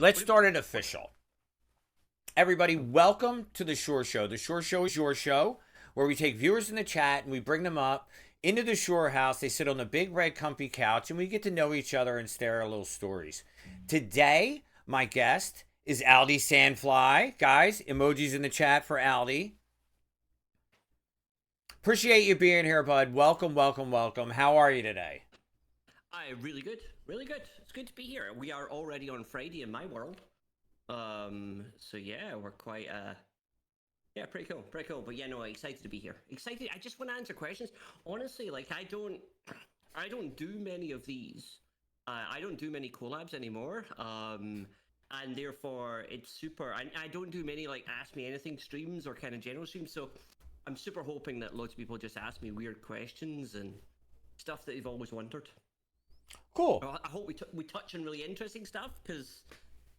Let's start it official. Everybody, welcome to the Shore Show. The Shore Show is your show where we take viewers in the chat and we bring them up into the Shore House. They sit on the big red comfy couch and we get to know each other and share our little stories. Today, my guest is Aldous Sandfly. Guys, emojis in the chat for Aldy. Appreciate you being here, bud. Welcome, welcome, welcome. How are you today? Really good, really good. It's good to be here. We are already on Friday in my world. So yeah, we're quite, yeah, pretty cool, pretty cool. But yeah, no, excited to be here. Excited. I just want to answer questions. Honestly, like I don't do many of these. I don't do many collabs anymore. And therefore it's super. I don't do many like Ask Me Anything streams or kind of general streams. So I'm super hoping that loads of people just ask me weird questions and stuff that they've always wondered. Cool. I hope we touch on really interesting stuff because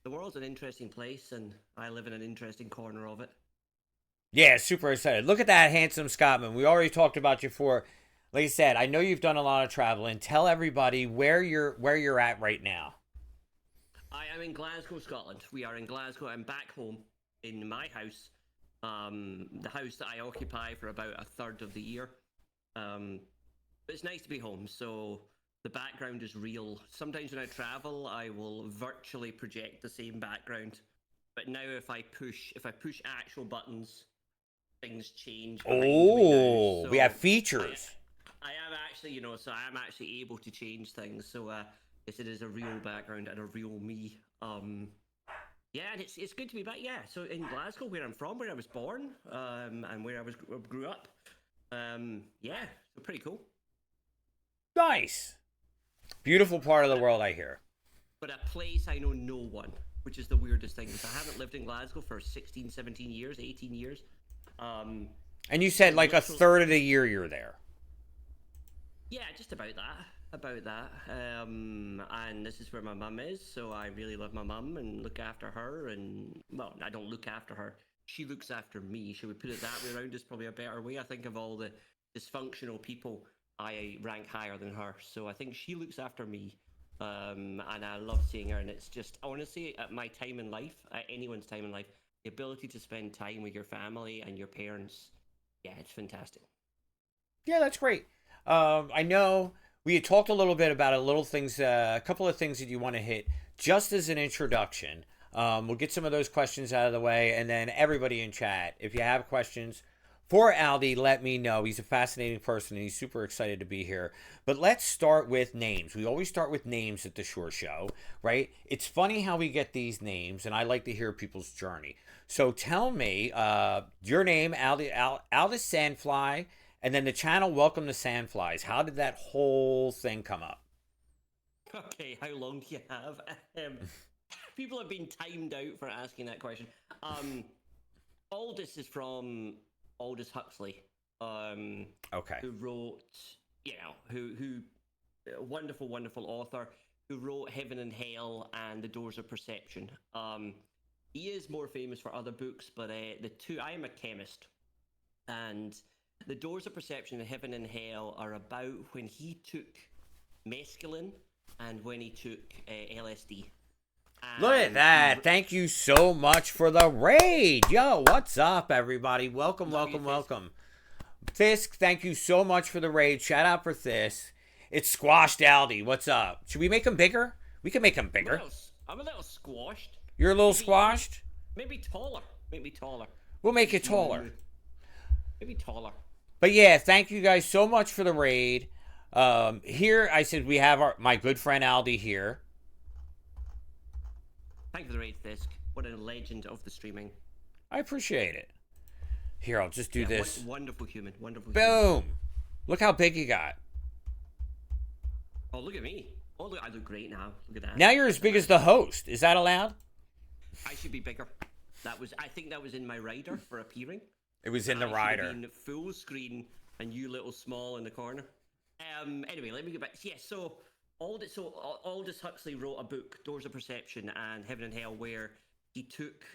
the world's an interesting place and I live in an interesting corner of it. Yeah, super excited. Look at that handsome Scotsman. We already talked about you for, like I said, I know you've done a lot of traveling. Tell everybody where you're at right now. I am in Glasgow, Scotland. We are in Glasgow. I'm back home in my house, the house that I occupy for about a third of the year. But it's nice to be home. So the background is real. Sometimes when I travel, I will virtually project the same background. But now if I push actual buttons, things change behind me now. So we have features. I am actually, so I am actually able to change things. So yes, it is a real background and a real me. Yeah, and it's good to be back. Yeah, so in Glasgow, where I'm from, where I was born, and where I grew up. Yeah, so pretty cool. Nice. Beautiful part of the world, I hear. But a place I know no one, which is the weirdest thing, because I haven't lived in Glasgow for 16, 17 years, 18 years. And you said like a third of the year you're there. Yeah, just about that. And this is where my mum is, so I really love my mum and look after her. And well, I don't look after her; she looks after me. Should we put it that way around? Is probably a better way. I think of all the dysfunctional people, I rank higher than her, so I think she looks after me. And I love seeing her. And it's just honestly, at my time in life, at anyone's time in life, the ability to spend time with your family and your parents, yeah, it's fantastic. Yeah, that's great. I know we had talked a little bit about a couple of things that you want to hit just as an introduction. We'll get some of those questions out of the way, and then everybody in chat, if you have questions for Aldy, let me know. He's a fascinating person, and he's super excited to be here. But let's start with names. We always start with names at the Shore Show, right? It's funny how we get these names, and I like to hear people's journey. So tell me your name, Aldous Sandfly, and then the channel Welcome to Sandflies. How did that whole thing come up? Okay, how long do you have? People have been timed out for asking that question. Aldous is from Aldous Huxley. Okay. Who wrote, who wonderful, wonderful author who wrote Heaven and Hell and The Doors of Perception. He is more famous for other books, but I am a chemist, and The Doors of Perception and Heaven and Hell are about when he took mescaline and when he took LSD. Look at that. Thank you so much for the raid. Yo, what's up, everybody? Welcome, welcome, welcome. Fisk, thank you so much for the raid. Shout out for this. It's Squashed Aldy. What's up? Should we make him bigger? We can make him bigger. I'm a little squashed. You're a little squashed? Maybe taller. Maybe taller. We'll make it taller. Maybe taller. But yeah, thank you guys so much for the raid. Here, I said we have my good friend Aldy here. Thank you for the raid, Fisk. What a legend of the streaming. I appreciate it. Here, I'll just do this. Wonderful human. Wonderful Boom. human. Look how big you got. Oh, look at me. Oh, look, I look great now. Look at that. Now you're as big as the host. Is that allowed? I should be bigger. I think that was in my rider for appearing. It was in the rider. Been full screen and you little small in the corner. Anyway, let me get back. Yeah, so Aldous Huxley wrote a book, Doors of Perception and Heaven and Hell, where he took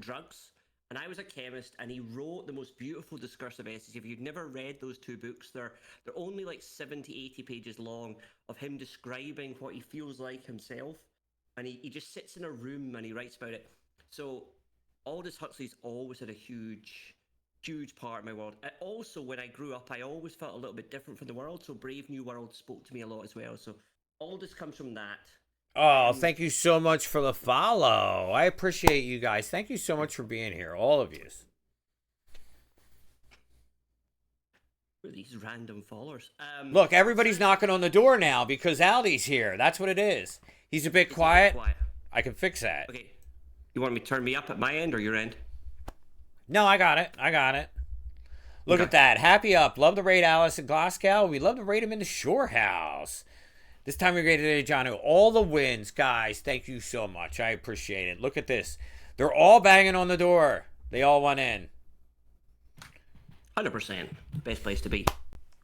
drugs. And I was a chemist, and he wrote the most beautiful discursive essays. If you've never read those two books, they're only like 70, 80 pages long of him describing what he feels like himself and he just sits in a room and he writes about it. So Aldous Huxley's always had a huge part of my world. Also, when I grew up, I always felt a little bit different from the world. So Brave New World spoke to me a lot as well. So Aldous comes from that. Oh, thank you so much for the follow. I appreciate you guys. Thank you so much for being here, all of you. These random followers. Look, everybody's knocking on the door now because Aldy's here. That's what it is. He's a bit quiet. I can fix that. Okay. You want me to turn me up at my end or your end? No, I got it. Look at that. Happy up. Love to raid Alice in Glasgow. We love to raid him in the Shorehouse. This time we're going to John. All the wins, guys. Thank you so much. I appreciate it. Look at this. They're all banging on the door. They all want in. 100%. Best place to be.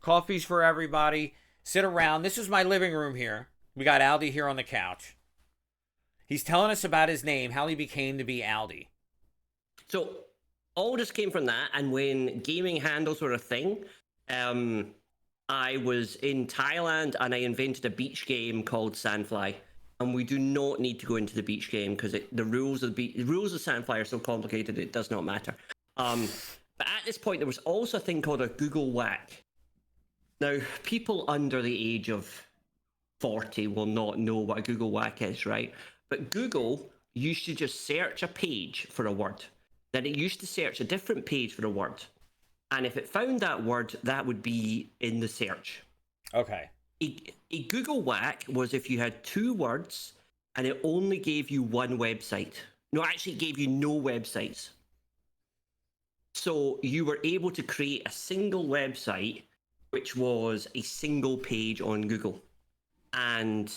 Coffee's for everybody. Sit around. This is my living room here. We got Aldy here on the couch. He's telling us about his name, how he became to be Aldy. So, all this came from that, and when gaming handles were a thing, I was in Thailand and I invented a beach game called Sandfly. And we do not need to go into the beach game because the rules of Sandfly are so complicated it does not matter. But at this point, there was also a thing called a Google Whack. Now, people under the age of 40 will not know what a Google Whack is, right? But Google used to just search a page for a word. Then it used to search a different page for a word. And if it found that word, that would be in the search. Okay. A Google Whack was if you had two words and it only gave you one website. No, actually, it gave you no websites. So you were able to create a single website, which was a single page on Google. And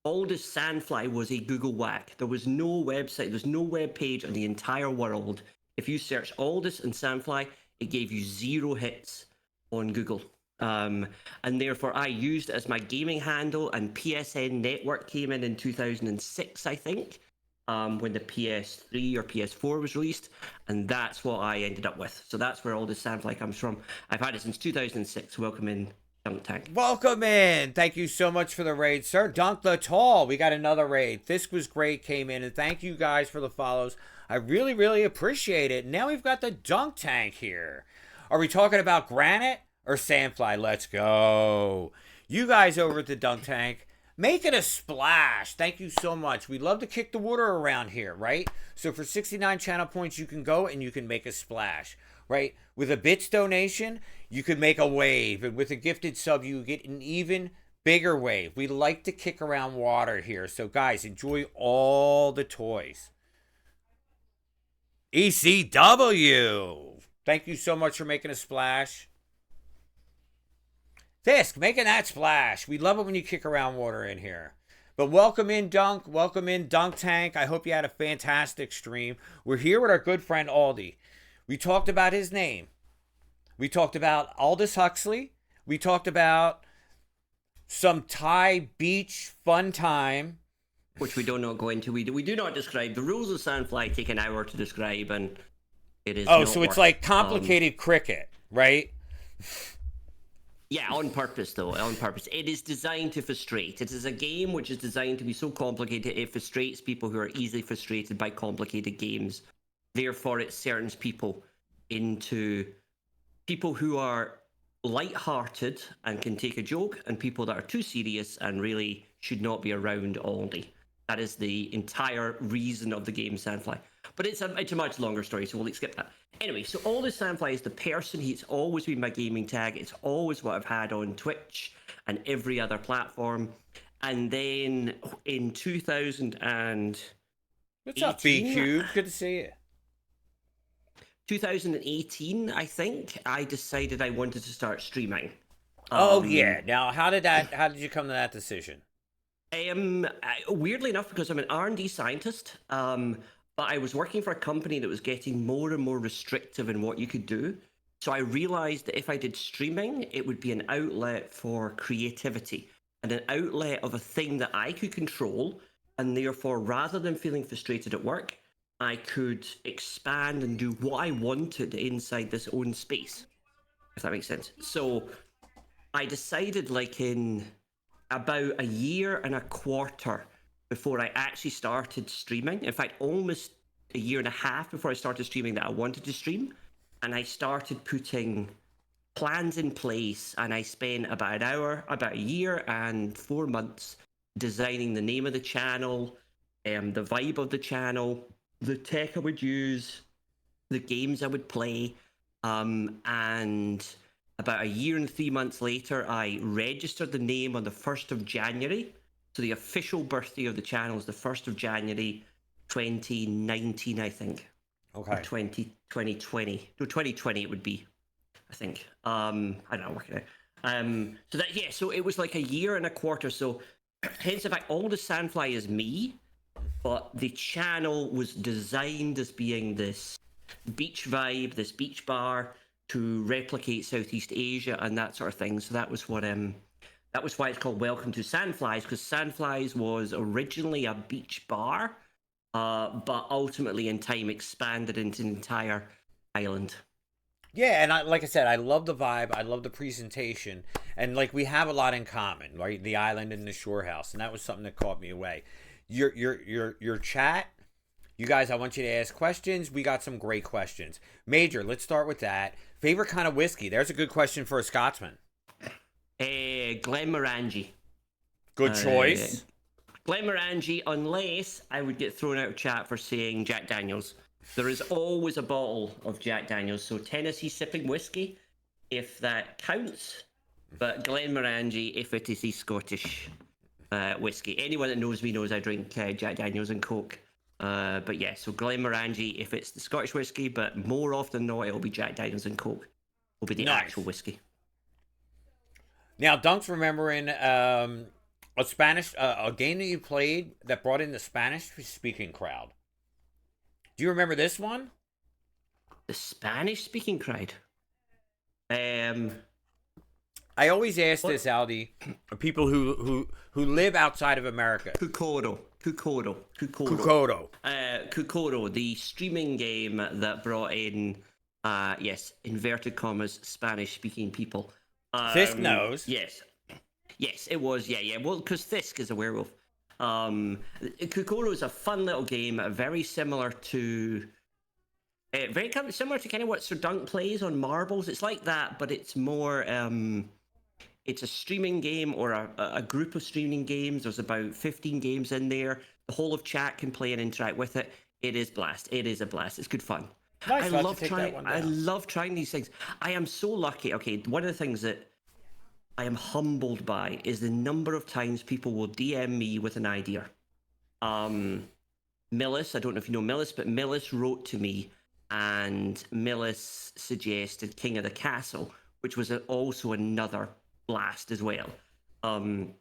Aldous Sandfly was a Google Whack. There was no website, there's no web page on the entire world. If you search Aldous and Sandfly, it gave you 0 hits on Google. And therefore, I used it as my gaming handle, and PSN Network came in 2006, I think. When the PS3 or PS4 was released, and that's what I ended up with. So that's where Aldous Sandfly comes from. I've had it since 2006. Welcome in, Dunk Tank. Welcome in. Thank you so much for the raid, sir. Dunk the Tall. We got another raid. This was great. Came in, and thank you guys for the follows. I really, really appreciate it. Now we've got the Dunk Tank here. Are we talking about Granite or Sandfly? Let's go. You guys over at the Dunk Tank. Make it a splash. Thank you so much. We love to kick the water around here, right? So for 69 channel points, you can go and you can make a splash, right? With a bits donation, you can make a wave. And with a gifted sub, you get an even bigger wave. We like to kick around water here. So guys, enjoy all the toys. ECW. Thank you so much for making a splash. Fisk, making that splash. We love it when you kick around water in here. But welcome in, Dunk. Welcome in, Dunk Tank. I hope you had a fantastic stream. We're here with our good friend, Aldy. We talked about his name. We talked about Aldous Huxley. We talked about some Thai beach fun time. Which we do not go into. We do not describe. The rules of Sandfly take an hour to describe, and it is so it's like complicated cricket, right? Yeah, on purpose, though. On purpose. It is designed to frustrate. It is a game which is designed to be so complicated, it frustrates people who are easily frustrated by complicated games. Therefore, it turns people into people who are light-hearted and can take a joke, and people that are too serious and really should not be around all day. That is the entire reason of the game Sandfly. But it's a much longer story, so we'll skip that. Anyway, so Aldous Sandfly is the person. He's always been my gaming tag. It's always what I've had on Twitch and every other platform. And then in 2000 and... What's up, B-Cube? Good to see you. 2018, I think, I decided I wanted to start streaming. Yeah. Now, how did you come to that decision? Weirdly enough, because I'm an R&D scientist, but I was working for a company that was getting more and more restrictive in what you could do. So I realized that if I did streaming, it would be an outlet for creativity and an outlet of a thing that I could control. And therefore, rather than feeling frustrated at work, I could expand and do what I wanted inside this own space, if that makes sense. So I decided, like, in about a year and a quarter before I actually started streaming. In fact, almost a year and a half before I started streaming that I wanted to stream. And I started putting plans in place, and I spent about a year and 4 months designing the name of the channel, the vibe of the channel, the tech I would use, the games I would play, and about a year and 3 months later, I registered the name on the 1st of January. So the official birthday of the channel is the 1st of January, 2019, I think. Okay. Or 2020. No, 2020 it would be, I think. I don't know, working out. So that, yeah, so it was like a year and a quarter. So hence the fact Aldous Sandfly is me, but the channel was designed as being this beach vibe, this beach bar to replicate Southeast Asia and that sort of thing. So that was what that was why it's called Welcome to Sandflies, because Sandflies was originally a beach bar, but ultimately in time expanded into an entire island. Yeah, and like I said, I love the vibe. I love the presentation, and like we have a lot in common, right? The island and the shore house, and that was something that caught me away. Your chat, you guys. I want you to ask questions. We got some great questions. Major, let's start with that. Favorite kind of whiskey? There's a good question for a Scotsman. Glenmorangie. Good choice. Glenmorangie, unless I would get thrown out of chat for saying Jack Daniels. There is always a bottle of Jack Daniels, so Tennessee sipping whiskey, if that counts. But Glenmorangie, if it is a Scottish whiskey. Anyone that knows me knows I drink Jack Daniels and Coke. But yeah, so Glenmorangie, if it's the Scottish whiskey, but more often than not, it'll be Jack Daniels and Coke. Will be the actual whiskey. Now, Dunk's remembering a Spanish a game that you played that brought in the Spanish-speaking crowd. Do you remember this one? The Spanish-speaking crowd. I always ask this, Aldy, people who live outside of America. Cucoro, the streaming game that brought in, yes, inverted commas, Spanish-speaking people. Fisk knows. Yes, it was. Yeah. Well, because Fisk is a werewolf. Cucoro is a fun little game, very similar to similar to kind of what Sir Dunk plays on marbles. It's like that, but it's more. It's a streaming game or a group of streaming games. There's about 15 games in there. The whole of chat can play and interact with it. It is blast. It is a blast. It's good fun. Nice. I love trying these things. I am so lucky. Okay, one of the things that I am humbled by is the number of times people will DM me with an idea. Millis, I don't know if you know Millis, but Millis wrote to me, and Millis suggested King of the Castle, which was also another blast as well. And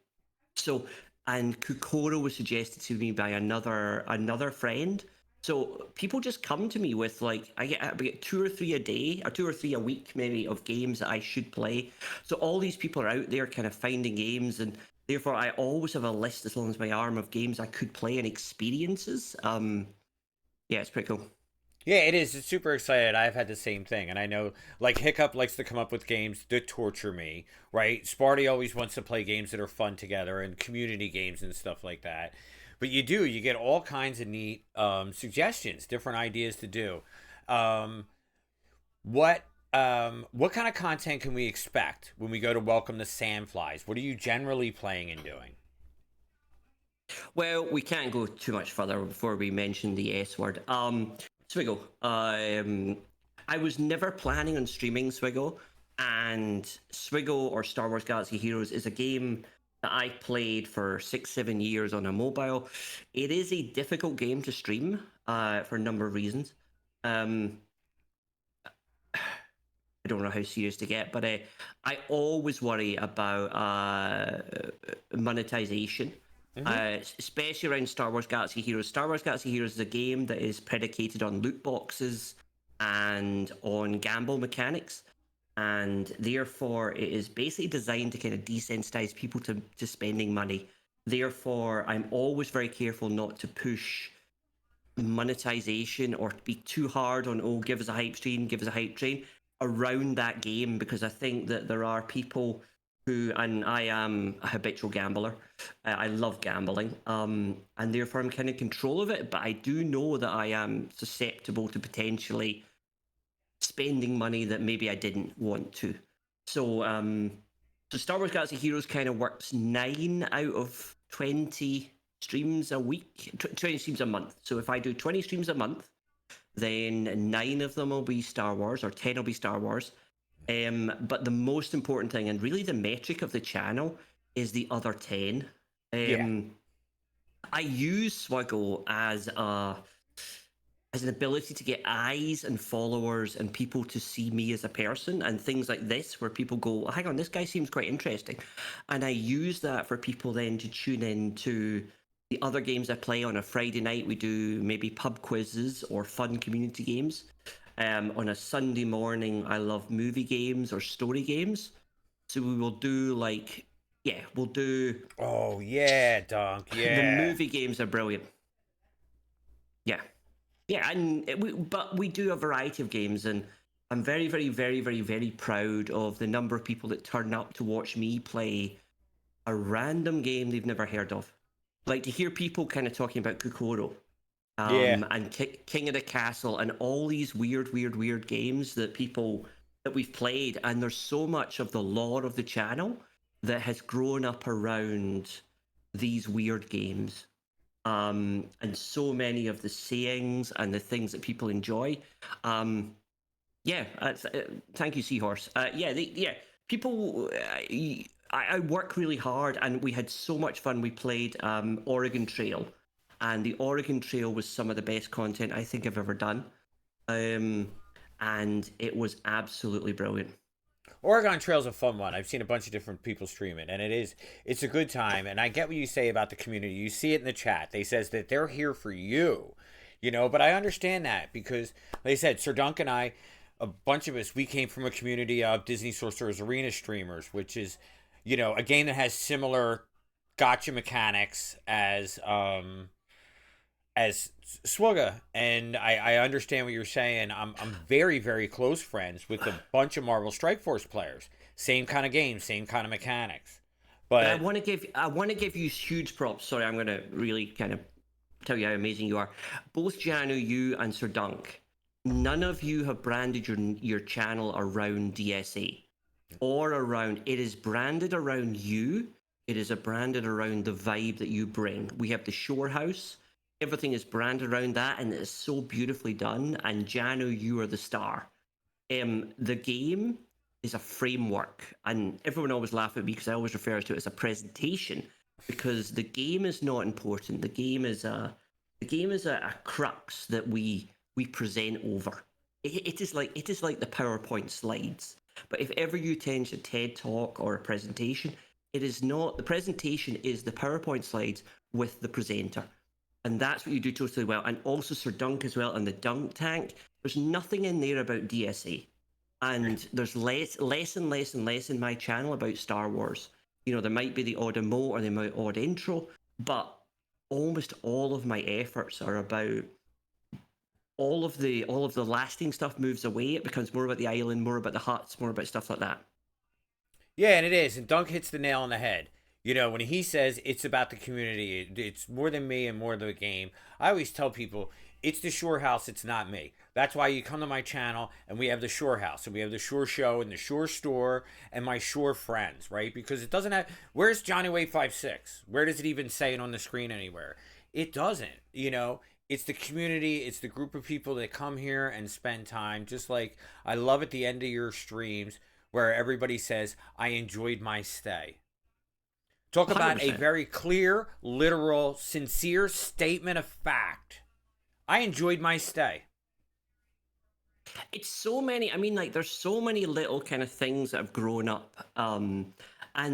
Cucoro was suggested to me by another friend. So people just come to me with like I get 2 or 3 a day, or 2 or 3 a week maybe, of games that I should play. So all these people are out there kind of finding games, and therefore I always have a list as long as my arm of games I could play and experiences. Yeah, it's pretty cool. Yeah, it is. It's super excited. I've had the same thing. And I know, like, Hiccup likes to come up with games that torture me, right? Sparty always wants to play games that are fun together and community games and stuff like that. But you get all kinds of neat suggestions, different ideas to do. What kind of content can we expect when we go to Welcome to Sandflies? What are you generally playing and doing? Well, we can't go too much further before we mention the S word. Swiggle. I was never planning on streaming Swiggle, and Swiggle, or Star Wars Galaxy Heroes, is a game that I played for 6-7 years on a mobile. It is a difficult game to stream for a number of reasons. I don't know how serious to get, but I always worry about monetization. Especially around Star Wars Galaxy Heroes. Star Wars Galaxy Heroes is a game that is predicated on loot boxes and on gamble mechanics, and therefore it is basically designed to kind of desensitize people to spending money. Therefore, I'm always very careful not to push monetization or be too hard on, give us a hype stream, give us a hype train around that game, because I think that there are people and I am a habitual gambler. I love gambling, and therefore I'm kind of in control of it. But I do know that I am susceptible to potentially spending money that maybe I didn't want to. So, so Star Wars Galaxy Heroes kind of works 9 out of 20 streams a week, 20 streams a month. So if I do 20 streams a month, then 9 of them will be Star Wars, or 10 will be Star Wars. But the most important thing, and really the metric of the channel, is the other 10. Yeah. I use Swiggle as an ability to get eyes and followers and people to see me as a person, and things like this where people go, hang on, this guy seems quite interesting. And I use that for people then to tune in to the other games I play. On a Friday night, we do maybe pub quizzes or fun community games. On a Sunday morning, I love movie games or story games. So we will do we'll do. Oh yeah, Dunk. The Yeah. movie games are brilliant. Yeah. Yeah, and but we do a variety of games, and I'm very, very, very, very, very proud of the number of people that turn up to watch me play a random game they've never heard of. Like, to hear people kind of talking about Kokoro, Yeah. and King of the Castle, and all these weird, weird, weird games that we've played, and there's so much of the lore of the channel that has grown up around these weird games. And so many of the sayings and the things that people enjoy. Yeah, thank you, Seahorse. People. I work really hard, and we had so much fun. We played Oregon Trail, and the Oregon Trail was some of the best content I think I've ever done. And it was absolutely brilliant. Oregon Trail's a fun one. I've seen a bunch of different people stream it, and it's a good time. And I get what you say about the community. You see it in the chat. They says that they're here for you, but I understand that because, like I said, Sir Dunk and I, a bunch of us, we came from a community of Disney Sorcerer's Arena streamers, which is, a game that has similar gotcha mechanics as Swugga, and I understand what you're saying. I'm very, very close friends with a bunch of Marvel Strike Force players. Same kind of game, same kind of mechanics. But I But want to give you huge props. Sorry, I'm going to really kind of tell you how amazing you are. Both Janu, you, and Sir Dunk, none of you have branded your channel around DSA or around. It is branded around you. It is branded around the vibe that you bring. We have the Shore House. Everything is branded around that, and it is so beautifully done. And Janu, you are the star. The game is a framework, and everyone always laughs at me because I always refer to it as a presentation, because the game is not important. The game is a crux that we present over. It is like the PowerPoint slides. But if ever you attend a TED talk or a presentation, it is not. The presentation is the PowerPoint slides with the presenter. And that's what you do totally well. And also Sir Dunk as well, and the Dunk Tank. There's nothing in there about DSA. And there's less and less in my channel about Star Wars. There might be the odd emote or the odd intro, but almost all of my efforts are about all of the lasting stuff moves away. It becomes more about the island, more about the huts, more about stuff like that. yeah, and it is. And Dunk hits the nail on the head. When he says it's about the community, it's more than me and more than the game. I always tell people it's the Shore House, it's not me. That's why you come to my channel and we have the Shore House and we have the Shore Show and the Shore Store and my Shore friends, right? Because it doesn't have. Where's Johnny Way 56? Where does it even say it on the screen anywhere? It doesn't. It's the community, it's the group of people that come here and spend time. Just like I love at the end of your streams where everybody says, I enjoyed my stay. Talk about a 100%. very clear, literal, sincere statement of fact. I enjoyed my stay. It's so many. I mean, like, there's so many little kind of things that have grown up, and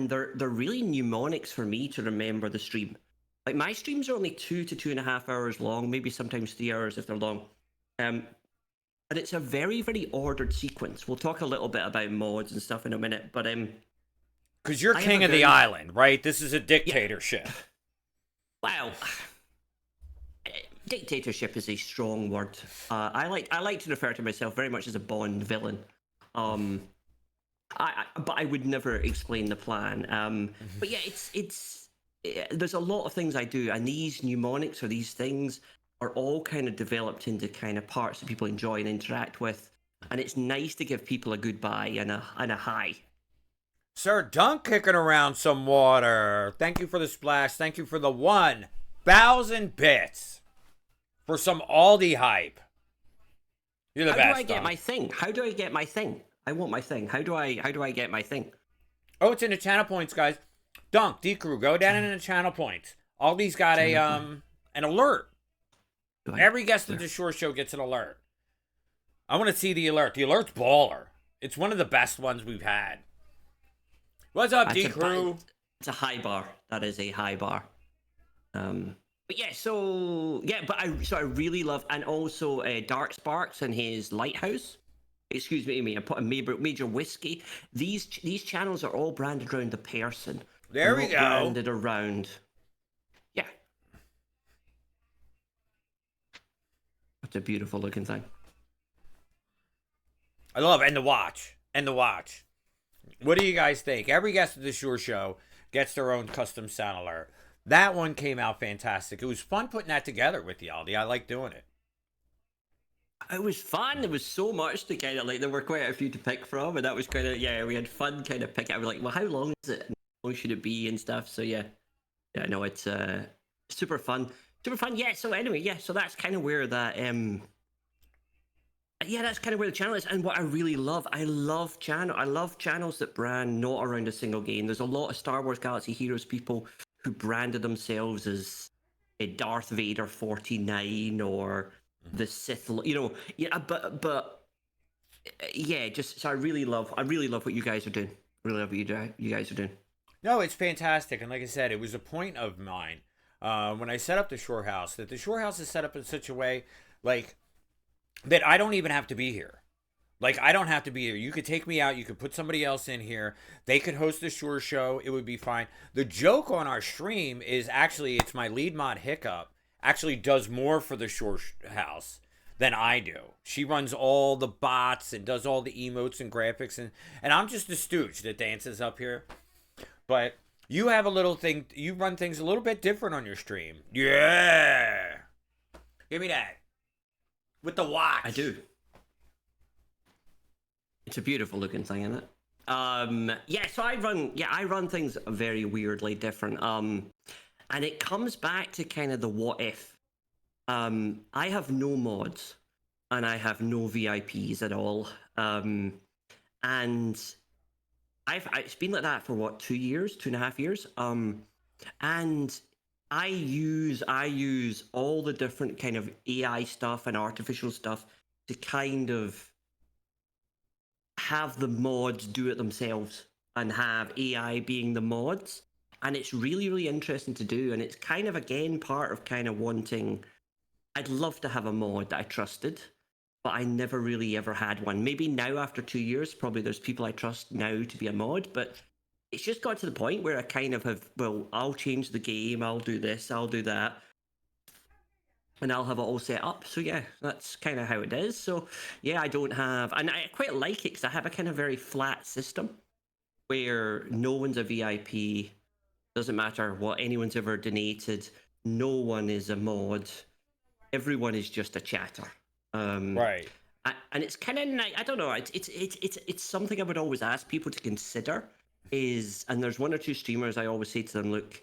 they're really mnemonics for me to remember the stream. Like, my streams are only 2 to 2.5 hours long, maybe sometimes 3 hours if they're long. And it's a very, very ordered sequence. We'll talk a little bit about mods and stuff in a minute, but Because you're I have king a of the very- island, right? This is a dictatorship. wow. Dictatorship is a strong word. I like to refer to myself very much as a Bond villain. But I would never explain the plan. But yeah, there's a lot of things I do, and these mnemonics or these things are all kind of developed into kind of parts that people enjoy and interact with, and it's nice to give people a goodbye and a hi. Sir Dunk kicking around some water. Thank you for the splash. Thank you for the 1,000 bits for some Aldy hype. You're the How best. do I get Dunk. my thing? How do I get my thing? I want my thing. How do I get my thing? Oh, it's in the channel points, guys. Dunk, D-Crew, go down in the channel points. Aldy's got an alert. Every guest of the Shore Show gets an alert. I want to see the alert. The alert's baller. It's one of the best ones we've had. What's up, D-Crew? It's a high bar. That is a high bar. But yeah, but I really love, and also Dark Sparks and his Lighthouse. Excuse me, I put a major whiskey. These channels are all branded around the person. There we go. Branded around. Yeah. That's a beautiful looking thing. I love it. And the watch. What do you guys think? Every guest of the Shore Show gets their own custom sound alert. That one came out fantastic. It was fun putting that together with you, Aldy. I like doing it. It was fun. There was so much to kind of like. There were quite a few to pick from, and that was kind of we had fun kind of picking. I was like, well, how long is it? And how long should it be and stuff? So yeah, no, it's super fun, Yeah. So anyway, so that's kind of where that that's kind of where the channel is. And what I love channels that brand not around a single game. There's a lot of Star Wars Galaxy Heroes people who branded themselves as a Darth Vader 49 or the Sith, but yeah, just so I really love what you guys are doing. Really love what you guys are doing. No, it's fantastic, and like I said, it was a point of mine when I set up the Shore House that the Shore House is set up in such a way like that I don't even have to be here. Like, I don't have to be here. You could take me out. You could put somebody else in here. They could host the Shore Show. It would be fine. The joke on our stream is actually, it's my lead mod Hiccup actually does more for the Shore House than I do. She runs all the bots and does all the emotes and graphics. And I'm just a stooge that dances up here. But you have a little thing. You run things a little bit different on your stream. Yeah. Give me that. With the watch. I do. It's a beautiful looking thing, isn't it? So I run things very weirdly different. And it comes back to kind of the what if. I have no mods and I have no VIPs at all. And it's been like that for what, 2.5 years. And I use all the different kind of AI stuff and artificial stuff to kind of have the mods do it themselves and have AI being the mods. And it's really, really interesting to do. And it's kind of, again, part of kind of wanting, I'd love to have a mod that I trusted, but I never really ever had one. Maybe now after 2 years, probably there's people I trust now to be a mod, but it's just got to the point where I kind of have, well, I'll change the game, I'll do this, I'll do that, and I'll have it all set up. So yeah, that's kind of how it is. So yeah, I don't have, and I quite like it because I have a kind of very flat system where no one's a VIP, doesn't matter what anyone's ever donated, no one is a mod, everyone is just a chatter. Right. And it's kind of nice. I don't know. It's something I would always ask people to consider. And there's one or two streamers I always say to them, look,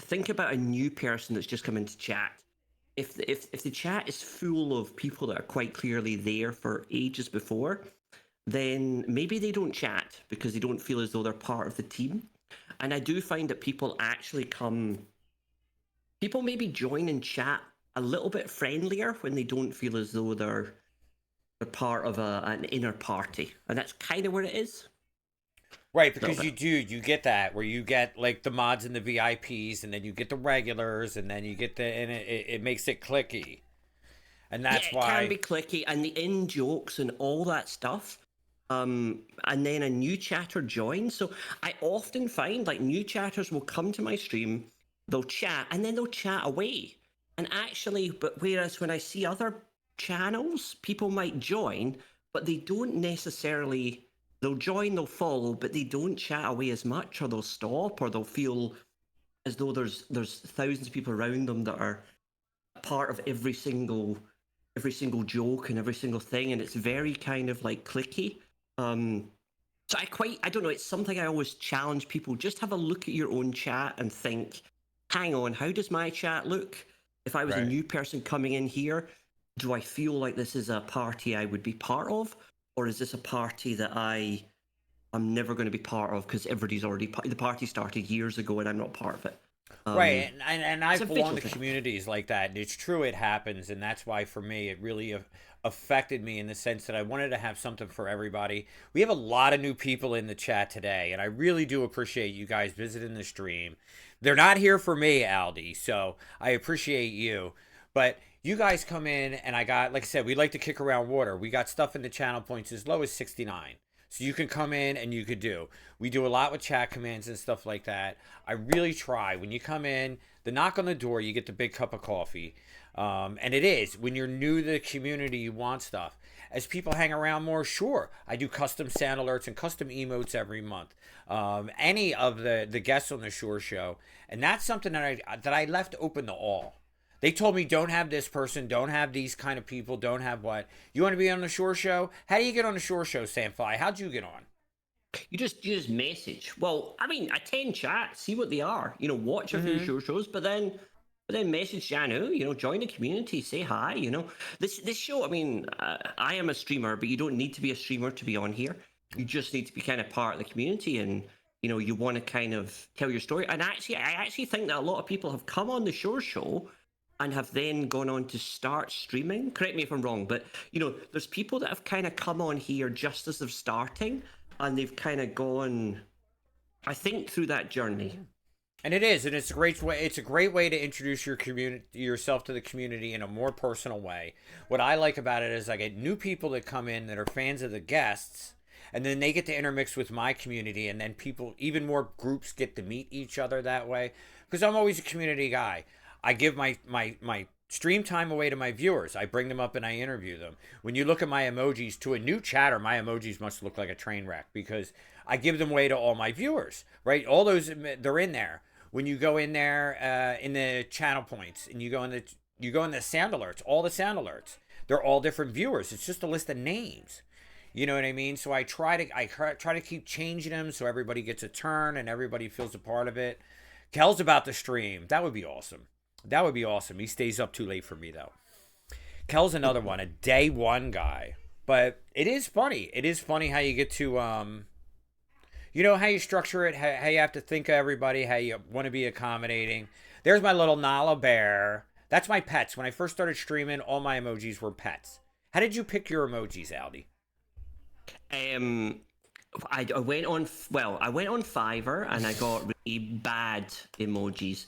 think about a new person that's just come into chat. If the chat is full of people that are quite clearly there for ages before, then maybe they don't chat because they don't feel as though they're part of the team. And I do find that people maybe join and chat a little bit friendlier when they don't feel as though they're part of an inner party. And that's kind of where it is. Right, because you get that, where you get like the mods and the VIPs, and then you get the regulars, and then you get and it makes it clicky. And that's why it can be clicky, and the in jokes and all that stuff. And then a new chatter joins. So I often find like new chatters will come to my stream, they'll chat, and then they'll chat away. And actually, but whereas when I see other channels, people might join, but they don't necessarily they'll join, they'll follow, but they don't chat away as much, or they'll stop, or they'll feel as though there's thousands of people around them that are part of every single joke and every single thing, and it's very kind of like clicky. So I don't know, it's something I always challenge people. Just have a look at your own chat and think, hang on, how does my chat look? If I was a Right. new person coming in here, do I feel like this is a party I would be part of? Or is this a party that I'm never going to be part of because everybody's already, the party started years ago and I'm not part of it. Right, and It's a I've visual belonged to thing. communities like that, and it's true it happens, and that's why for me it really affected me in the sense that I wanted to have something for everybody. We have a lot of new people in the chat today, and I really do appreciate you guys visiting the stream. They're not here for me, Aldy, so I appreciate you. But you guys come in, and I got, like I said, we like to kick around water. We got stuff in the channel points as low as 69. So you can come in and you could do. We do a lot with chat commands and stuff like that. I really try. When you come in, the knock on the door, you get the big cup of coffee. And it is, when you're new to the community, you want stuff. As people hang around more, sure, I do custom sound alerts and custom emotes every month. Any of the guests on the Shore Show, and that's something that I left open to all. They told me don't have this person, don't have these kind of people, don't have what. You want to be on the Shore Show? How do you get on the Shore Show, Sandfly? How'd you get on? You just message. Well, I mean, attend chat, see what they are. Watch a few Mm-hmm. shows, but then message Janu. Join the community, say hi. This show. I mean, I am a streamer, but you don't need to be a streamer to be on here. You just need to be kind of part of the community, and you want to kind of tell your story. And I actually think that a lot of people have come on the Shore Show and have then gone on to start streaming. Correct me if I'm wrong, but there's people that have kind of come on here just as they're starting, and they've kind of gone, I think, through that journey. And it is, and it's a great way. It's a great way to introduce yourself to the community in a more personal way. What I like about it is I get new people that come in that are fans of the guests, and then they get to intermix with my community, and then people, even more groups, get to meet each other that way. Because I'm always a community guy. I give my stream time away to my viewers. I bring them up and I interview them. When you look at my emojis, to a new chatter, my emojis must look like a train wreck because I give them away to all my viewers. Right, all those, they're in there. When you go in there in the channel points and you go in the sound alerts, all the sound alerts, they're all different viewers. It's just a list of names. You know what I mean? So I try to keep changing them so everybody gets a turn and everybody feels a part of it. Kel's about to stream. That would be awesome. That would be awesome. He stays up too late for me though. Kel's another one, a day one guy. But it is funny. It is funny how you get to how you structure it, how you have to think of everybody, how you want to be accommodating. There's my little Nala bear. That's my pets. When I first started streaming, all my emojis were pets. How did you pick your emojis, Aldy? Um, I went on, well, I went on Fiverr and I got really bad emojis,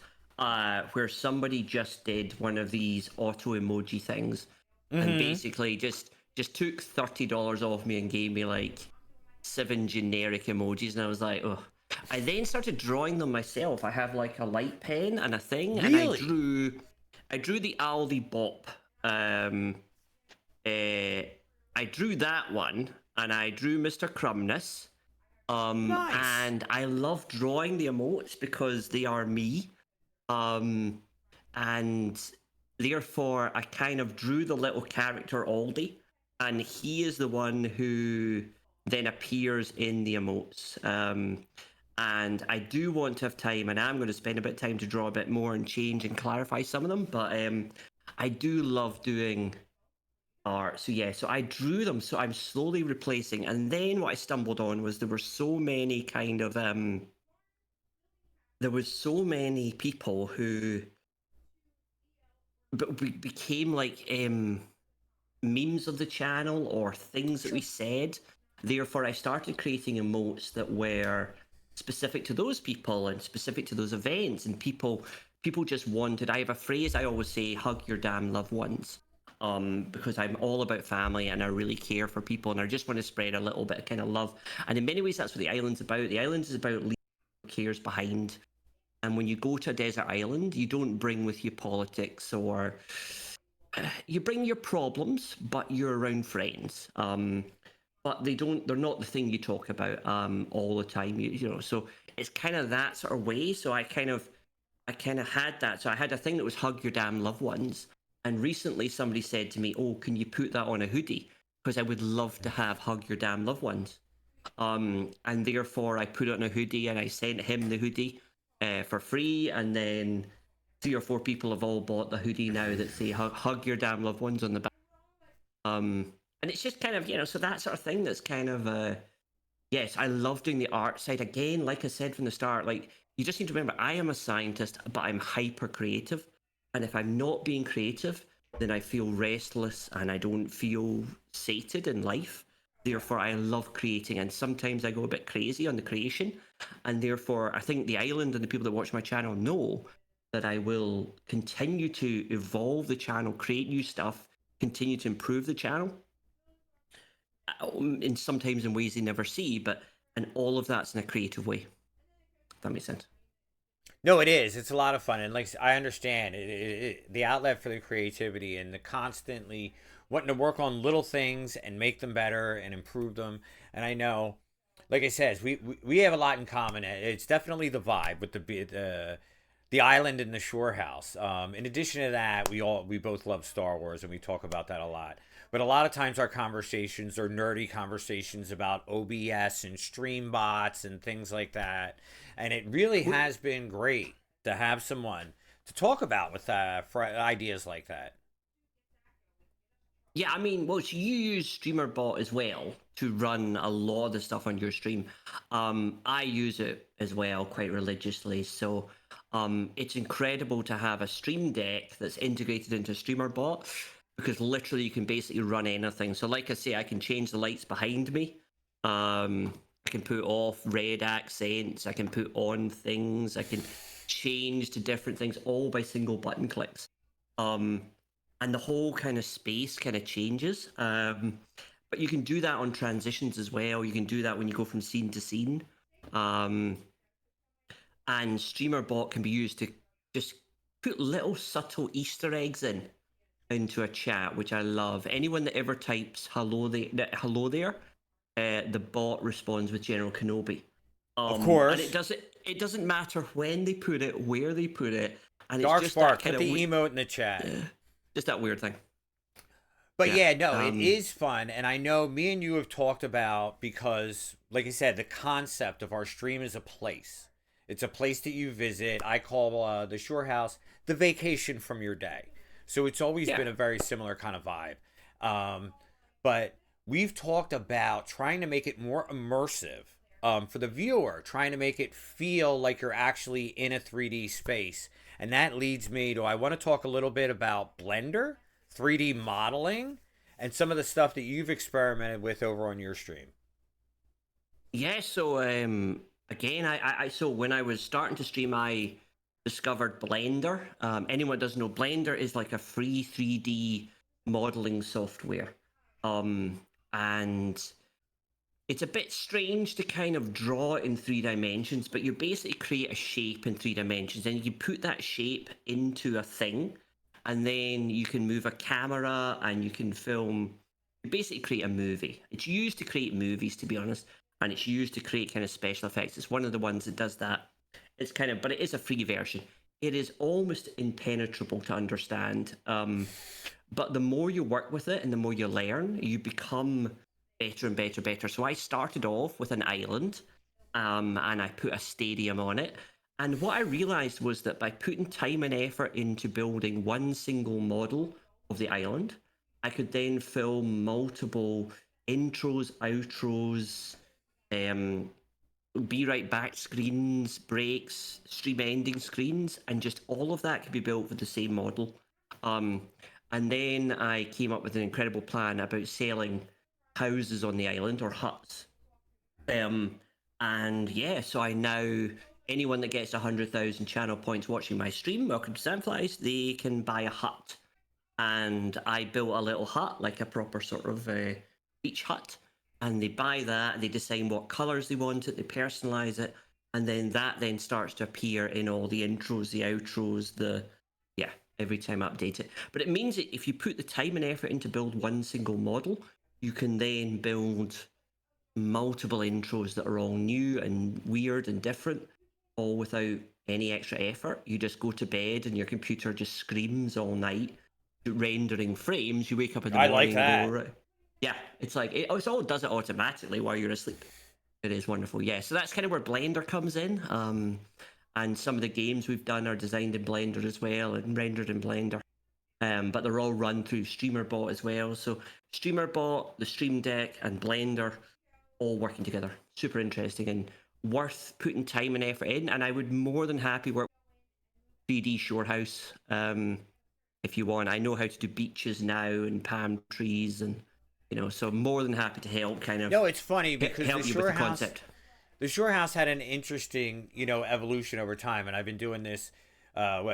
where somebody just did one of these auto emoji things, and Mm-hmm. basically just took $30 off me and gave me like 7 generic emojis, and I was like, oh. I then started drawing them myself. I have like a light pen and a thing, and I Really? drew, I drew the Aldy Bop. I drew that one, and I drew Mr. Crumness. Nice. And I love drawing the emotes because they are me. Um, and therefore, I kind of drew the little character Aldy, and he is the one who then appears in the emotes. And I do want to have time, and I'm going to spend a bit of time to draw a bit more and change and clarify some of them. But I do love doing art. So yeah, so I drew them. So I'm slowly replacing. And then what I stumbled on was there were so many kind of there was so many people who became like memes of the channel or things that we Sure. said. Therefore, I started creating emotes that were specific to those people and specific to those events. And people just wanted. I have a phrase I always say: "Hug your damn loved ones." Because I'm all about family and I really care for people and I just want to spread a little bit of kind of love. And in many ways, that's what the island's about. The island is about leaving who cares behind. And when you go to a desert island, you don't bring with you politics or you bring your problems, but you're around friends. but they're not the thing you talk about all the time. You know, so it's kind of that sort of way. So I kind of had that. So I had a thing that was hug your damn loved ones. And recently somebody said to me, "Oh, can you put that on a hoodie? Because I would love to have hug your damn loved ones." And therefore I put it on a hoodie and I sent him the hoodie for free. And then 3 or 4 people have all bought the hoodie now that say hug your damn loved ones on the back. And it's just kind of, so that sort of thing that's kind of yes, I love doing the art side. Again, like I said from the start, like you just need to remember I am a scientist, but I'm hyper creative. And if I'm not being creative, then I feel restless and I don't feel sated in life. Therefore, I love creating, and sometimes I go a bit crazy on the creation. And therefore, I think the island and the people that watch my channel know that I will continue to evolve the channel, create new stuff, continue to improve the channel in sometimes in ways they never see, and all of that's in a creative way. If that makes sense. No, it is. It's a lot of fun, and like I understand the outlet for the creativity and the constantly wanting to work on little things and make them better and improve them. And I know, like I said, we have a lot in common. It's definitely the vibe with the island and the shore house. In addition to that, we both love Star Wars and we talk about that a lot. But a lot of times our conversations are nerdy conversations about OBS and stream bots and things like that. And it really has been great to have someone to talk about with for ideas like that. Yeah, I mean, well, so you use StreamerBot as well to run a lot of the stuff on your stream. I use it as well quite religiously. So it's incredible to have a stream deck that's integrated into StreamerBot because literally you can basically run anything. So like I say, I can change the lights behind me. I can put off red accents. I can put on things. I can change to different things all by single button clicks. And the whole kind of space kind of changes. But you can do that on transitions as well. You can do that when you go from scene to scene. And StreamerBot can be used to just put little subtle Easter eggs into a chat, which I love. Anyone that ever types hello there, the bot responds with General Kenobi. Of course. And it doesn't matter when they put it, where they put it, and Dark it's just Spark, that kind put of the emote in the chat. just that weird thing. But yeah, no, it is fun. And I know me and you have talked about, because, like I said, the concept of our stream is a place. It's a place that you visit. I call the Shore House the vacation from your day. So it's always been a very similar kind of vibe. But we've talked about trying to make it more immersive for the viewer, trying to make it feel like you're actually in a 3D space. And that leads me to, I want to talk a little bit about Blender, 3D modeling, and some of the stuff that you've experimented with over on your stream. Yeah, so again, I so when I was starting to stream, I discovered Blender. Anyone that doesn't know, Blender is like a free 3D modeling software. And it's a bit strange to kind of draw it in 3 dimensions, but you basically create a shape in 3 dimensions, and you can put that shape into a thing, and then you can move a camera and you can film. You basically create a movie. It's used to create movies, to be honest, and it's used to create kind of special effects. It's one of the ones that does that. It's kind of, but it is a free version. It is almost impenetrable to understand. But the more you work with it and the more you learn, you become better and better and better. So I started off with an island, and I put a stadium on it. And what I realized was that by putting time and effort into building one single model of the island, I could then film multiple intros, outros, be right back screens, breaks, stream ending screens, and just all of that could be built with the same model. And then I came up with an incredible plan about selling houses on the island, or huts. And yeah, so I now, anyone that gets 100,000 channel points watching my stream, welcome to Sandflies, they can buy a hut. And I built a little hut, like a proper sort of beach hut. And they buy that, they decide what colors they want it, they personalize it, and then that then starts to appear in all the intros, the outros, every time I update it. But it means that if you put the time and effort into build one single model, you can then build multiple intros that are all new and weird and different, all without any extra effort. You just go to bed and your computer just screams all night, rendering frames. You wake up in the I like morning and that. go, right. Yeah, it's like it all does it automatically while you're asleep. It is wonderful. Yeah, so that's kind of where Blender comes in. And some of the games we've done are designed in Blender as well and rendered in Blender. But they're all run through StreamerBot as well. So StreamerBot, the Stream Deck, and Blender all working together. Super interesting and worth putting time and effort in. And I would more than happy work 3D Shorehouse if you want. I know how to do beaches now and palm trees and so more than happy to help kind of. No, it's funny because help the you with the concept. The Shore House had an interesting, evolution over time, and I've been doing this,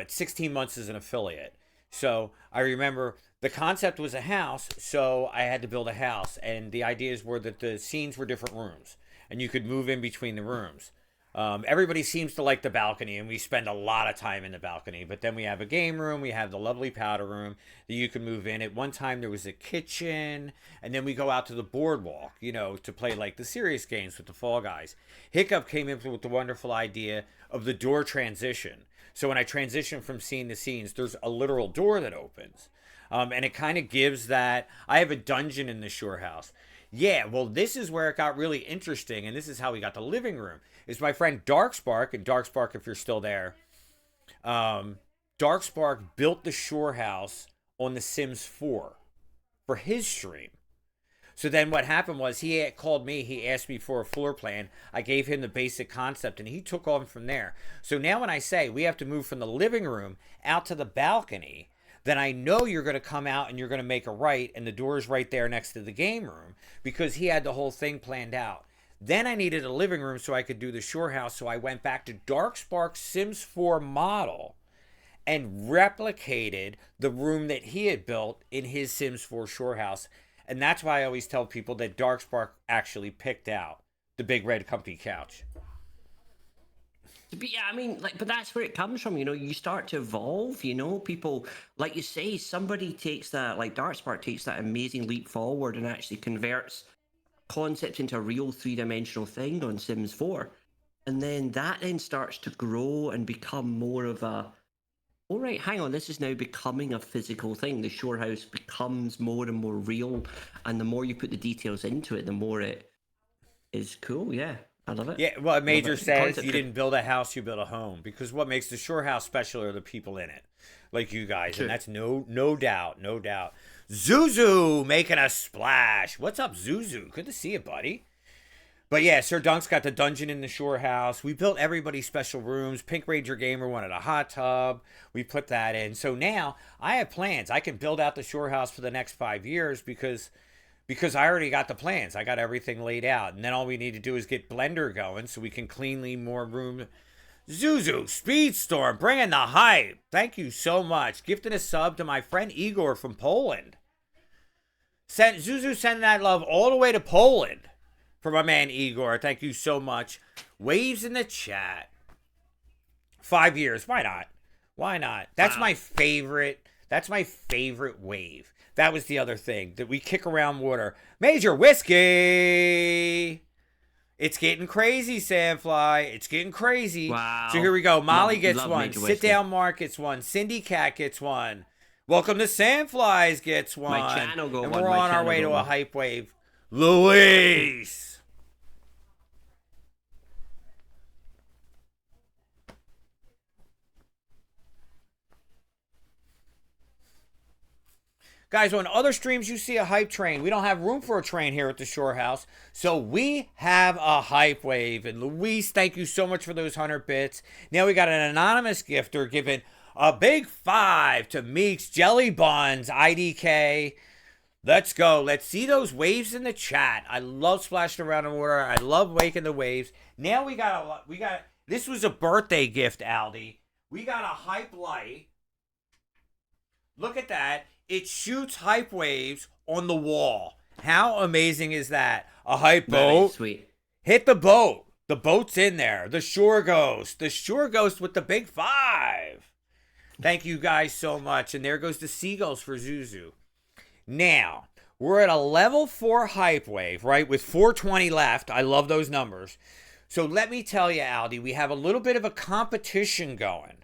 16 months as an affiliate. So I remember the concept was a house, so I had to build a house, and the ideas were that the scenes were different rooms, and you could move in between the rooms. Everybody seems to like the balcony, and we spend a lot of time in the balcony. But then we have a game room, we have the lovely powder room that you can move in. At one time, there was a kitchen, and then we go out to the boardwalk, to play like the serious games with the Fall Guys. Hiccup came in with the wonderful idea of the door transition. So when I transition from scene to scenes, there's a literal door that opens. And it kind of gives that. I have a dungeon in the Shore House. Yeah, well, this is where it got really interesting, and this is how we got the living room. Is my friend Darkspark, and Darkspark, if you're still there, Darkspark built the Shore House on The Sims 4 for his stream. So then what happened was he called me, he asked me for a floor plan, I gave him the basic concept, and he took on from there. So now when I say we have to move from the living room out to the balcony, then I know you're going to come out and you're going to make a right, and the door is right there next to the game room, because he had the whole thing planned out. Then I needed a living room so I could do the Shore House, so I went back to Darkspark's Sims 4 model and replicated the room that he had built in his Sims 4 Shore House. And that's why I always tell people that Darkspark actually picked out the big red comfy couch. Yeah, I mean, but that's where it comes from. You start to evolve. People, like you say, somebody takes that, like Darkspark takes that amazing leap forward and actually converts concept into a real three-dimensional thing on Sims 4, and then that then starts to grow and become more of a, all right, hang on, this is now becoming a physical thing. The Shore House becomes more and more real, and the more you put the details into it, the more it is cool. Yeah, I love it. Yeah, well, Major says you didn't build a house, you built a home, because what makes the Shore House special are the people in it, like you guys. True. And that's no doubt. Zuzu making a splash. What's up, Zuzu? Good to see you, buddy. But yeah, Sir Dunk's got the dungeon in the Shore House. We built everybody's special rooms. Pink Ranger Gamer wanted a hot tub. We put that in. So now I have plans. I can build out the Shore House for the next 5 years because I already got the plans. I got everything laid out. And then all we need to do is get Blender going so we can cleanly more room. Zuzu, Speedstorm, bringing the hype. Thank you so much. Gifting a sub to my friend Igor from Poland. Zuzu sending that love all the way to Poland for my man Igor. Thank you so much. Waves in the chat. 5 years. Why not? Why not? That's my favorite. That's my favorite wave. That was the other thing, that we kick around water. Major Whiskey. It's getting crazy, Sandfly. It's getting crazy. Wow. So here we go. Molly gets one. Sit Down Mark gets one. Cindy Cat gets one. Welcome to Sandflies gets one. My channel got and one. we're on our way to a hype wave. Luis. Guys, on other streams, you see a hype train. We don't have room for a train here at the Shore House, so we have a hype wave. And Luis, thank you so much for those 100 bits. Now we got an anonymous gifter giving a big 5 to Meeks, Jelly Buns, IDK. Let's go. Let's see those waves in the chat. I love splashing around in water. I love waking the waves. Now we got this was a birthday gift, Aldy. We got a hype light. Look at that. It shoots hype waves on the wall. How amazing is that? A hype boat. Sweet. Hit the boat. The boat's in there. The Shore Ghost. The Shore Ghost with the big 5. Thank you guys so much. And there goes the seagulls for Zuzu. Now, We're at a level 4 hype wave, right? With 420 left. I love those numbers. So let me tell you, Aldy, we have a little bit of a competition going,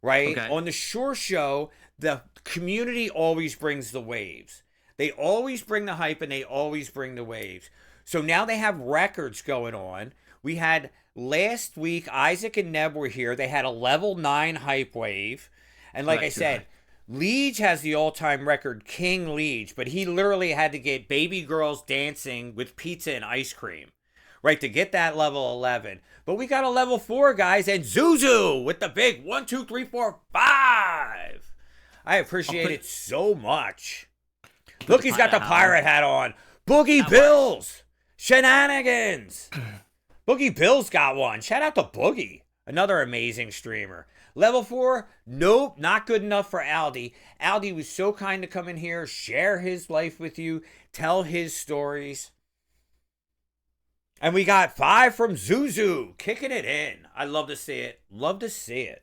right? Okay. On the Shoreshow, the community always brings the waves. They always bring the hype and they always bring the waves. So now they have records going on. We had last week, Isaac and Neb were here. They had a level 9 hype wave. And like I said, Liege has the all-time record, King Liege, but he literally had to get baby girls dancing with pizza and ice cream, right, to get that level 11. But we got a level 4, guys, and Zuzu with the big 1, 2, 3, 4, 5. I appreciate it so much. Look, he's got the pirate hat on. Boogie Bills. Shenanigans. Boogie Bills got one. Shout out to Boogie. Another amazing streamer. Level 4, nope, not good enough for Aldy. Aldy was so kind to come in here, share his life with you, tell his stories. And we got 5 from Zuzu, kicking it in. I love to see it. Love to see it.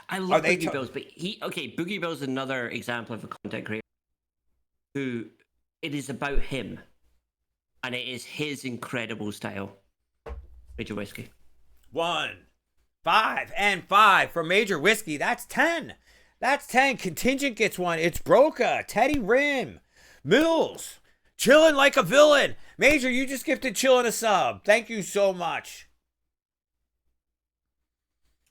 I love Boogie Bills, but Boogie Bills is another example of a content creator who it is about him, and it is his incredible style. Major Whiskey. 1, 5, and 5 for Major Whiskey. That's 10. That's 10. Contingent gets 1. It's Broca, Teddy Rim, Mills, chilling like a villain. Major, you just gifted chilling a sub. Thank you so much.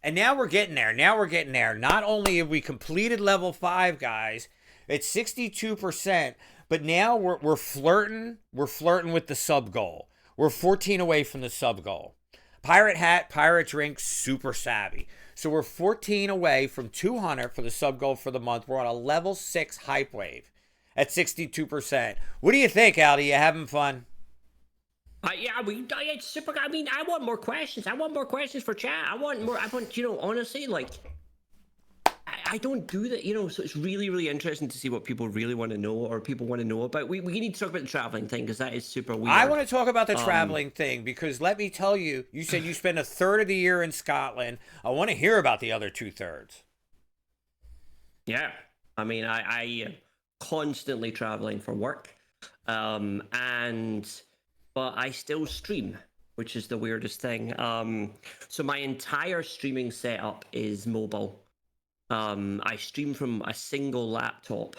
And now we're getting there. Not only have we completed level 5, guys, it's 62%, but now we're flirting. We're flirting with the sub goal. We're 14 away from the sub goal. Pirate hat, pirate drink, super savvy. So we're 14 away from 200 for the sub goal for the month. We're on a level 6 hype wave at 62%. What do you think, Aldy? You having fun? It's super. I mean, I want more questions. I want more questions for chat. I want, honestly, like, I don't do that, so it's really, really interesting to see what people really want to know or people want to know about. We need to talk about the traveling thing because that is super weird. I want to talk about the traveling thing because let me tell you, you said you spend a third of the year in Scotland. I want to hear about the other 2/3. Yeah. I mean, I am constantly traveling for work. But I still stream, which is the weirdest thing. So my entire streaming setup is mobile. I stream from a single laptop.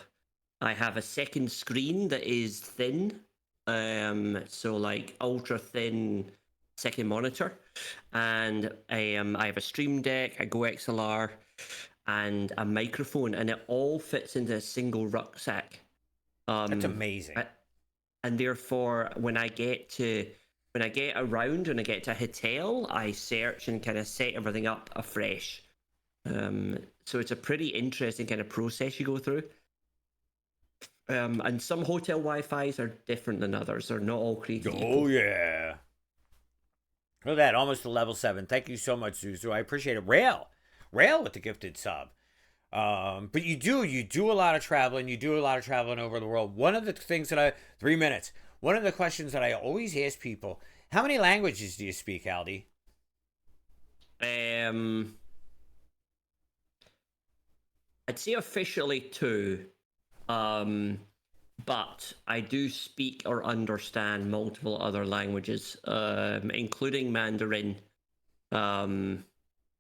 I have a second screen that is thin, so like ultra thin second monitor, and I have a Stream Deck, a Go XLR, and a microphone, and it all fits into a single rucksack. That's amazing. And therefore, when I get around and I get to a hotel, I search and kind of set everything up afresh. So it's a pretty interesting kind of process you go through. And some hotel Wi-Fis are different than others. They're not all created equal. Oh, yeah. Look at that, almost to level 7. Thank you so much, Zuzu. I appreciate it. Rail with the gifted sub. But you do a lot of traveling. You do a lot of traveling over the world. One of the things that 3 minutes. One of the questions that I always ask people, how many languages do you speak, Aldy? I'd say officially 2, but I do speak or understand multiple other languages, including Mandarin.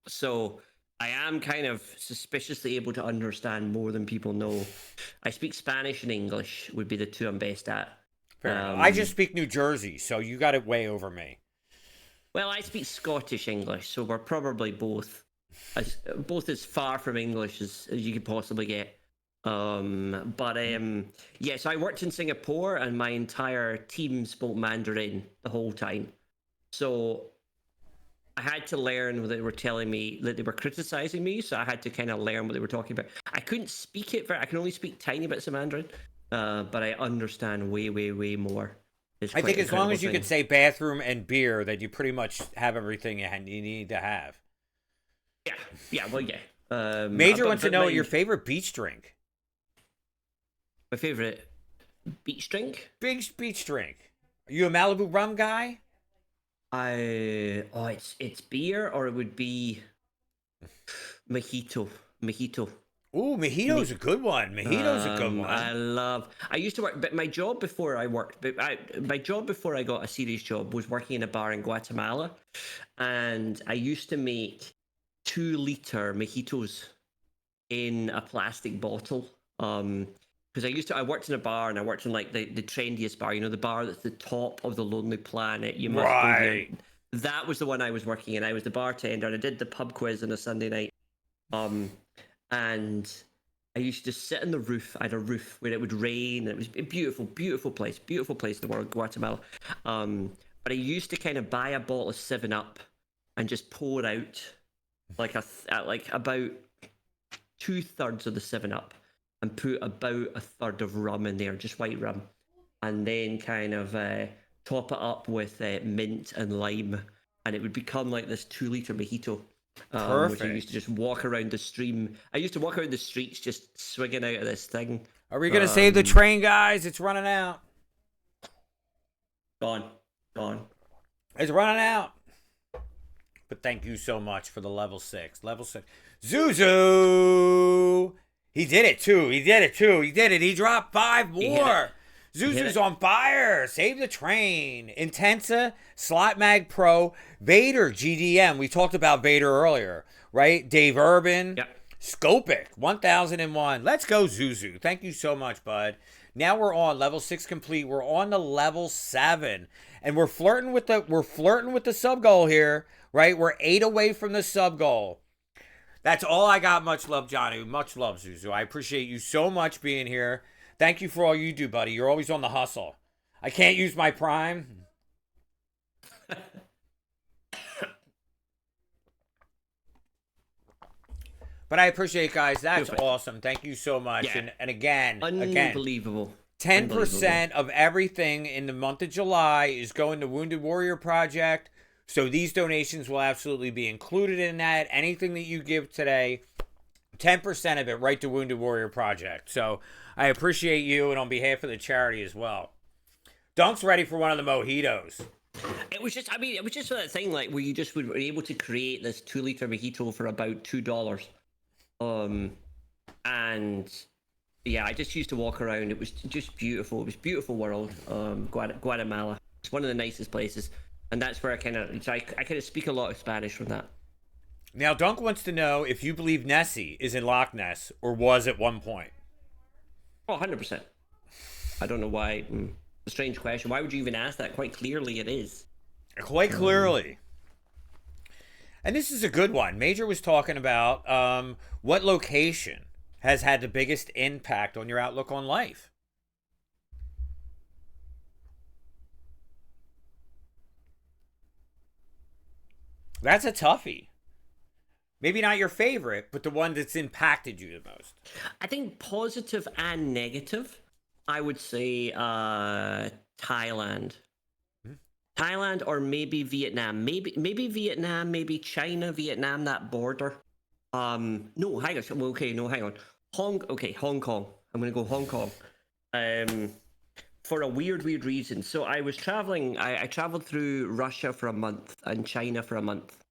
So I am kind of suspiciously able to understand more than people know. I speak Spanish and English would be the 2 I'm best at. Fair enough. I just speak New Jersey, so you got it way over me. Well, I speak Scottish English, so we're probably both as far from English as you could possibly get. So I worked in Singapore and my entire team spoke Mandarin the whole time. So I had to learn what they were telling me, that they were criticizing me, so I had to kind of learn what they were talking about. I couldn't speak it, I can only speak tiny bits of Mandarin, but I understand way, way, way more. I think as long as you could say bathroom and beer, that you pretty much have everything you need to have. Major wants to know what your favorite beach drink. My favorite beach drink? Beach drink. Are you a Malibu rum guy? It's beer, or it would be mojito. Ooh, mojito's a good one. Mojito's a good one. I used to work, but my job before my job before I got a serious job was working in a bar in Guatemala, and I used to make 2-liter mojitos in a plastic bottle. Because I worked in a bar, and I worked in like the trendiest bar, the bar that's the top of the Lonely Planet. You must go here. Right. That was the one I was working in. I was the bartender, and I did the pub quiz on a Sunday night. And I used to just sit on the roof. I had a roof where it would rain. And it was a beautiful, beautiful place in the world, Guatemala. But I used to kind of buy a bottle of 7-Up and just pour out like about 2/3 of the 7-Up and put about 1/3 of rum in there, just white rum, and then kind of top it up with mint and lime, and it would become like this 2-liter mojito. Perfect. Which I used to just walk around the stream. I used to walk around the streets just swigging out of this thing. Are we gonna save the train, guys? It's running out. Gone. It's running out. But thank you so much for the level 6. Level 6. Zuzu! He did it too. He did it. He dropped 5 more. Zuzu's on fire. Save the train. Intensa, Slot Mag Pro, Vader GDM. We talked about Vader earlier, right? Dave Urban. Yeah. Scopic, 1001. Let's go, Zuzu. Thank you so much, bud. Now we're on level 6 complete. We're on to level 7. And we're flirting with the sub goal here, right? We're 8 away from the sub goal. That's all I got. Much love, Johnny. Much love, Zuzu. I appreciate you so much being here. Thank you for all you do, buddy. You're always on the hustle. I can't use my Prime. But I appreciate it, guys. That's awesome. Thank you so much. Yeah. And again, Unbelievable. 10% of everything in the month of July is going to Wounded Warrior Project. So these donations will absolutely be included in that. Anything that you give today, 10% of it right to Wounded Warrior Project. So I appreciate you, and on behalf of the charity as well. Dunk's ready for one of the mojitos. It was just that thing like where you just were able to create this 2-liter mojito for about $2. And yeah, I just used to walk around. It was just beautiful. It was a beautiful world. Guatemala. It's one of the nicest places. And that's where I kind of speak a lot of Spanish from that. Now, Dunk wants to know if you believe Nessie is in Loch Ness or was at one point. Oh, 100%. I don't know why. A strange question. Why would you even ask that? Quite clearly it is. Quite clearly. And this is a good one. Major was talking about what location has had the biggest impact on your outlook on life. That's a toughie. Maybe not your favorite, but the one that's impacted you the most. I think positive and negative. I would say Thailand. Thailand or maybe Vietnam. Maybe Vietnam, maybe China, Vietnam, that border. No, hang on. Okay, no, hang on. Hong Kong. I'm gonna go Hong Kong. For a weird reason. So I was traveling. I traveled through Russia for a month and China for a month,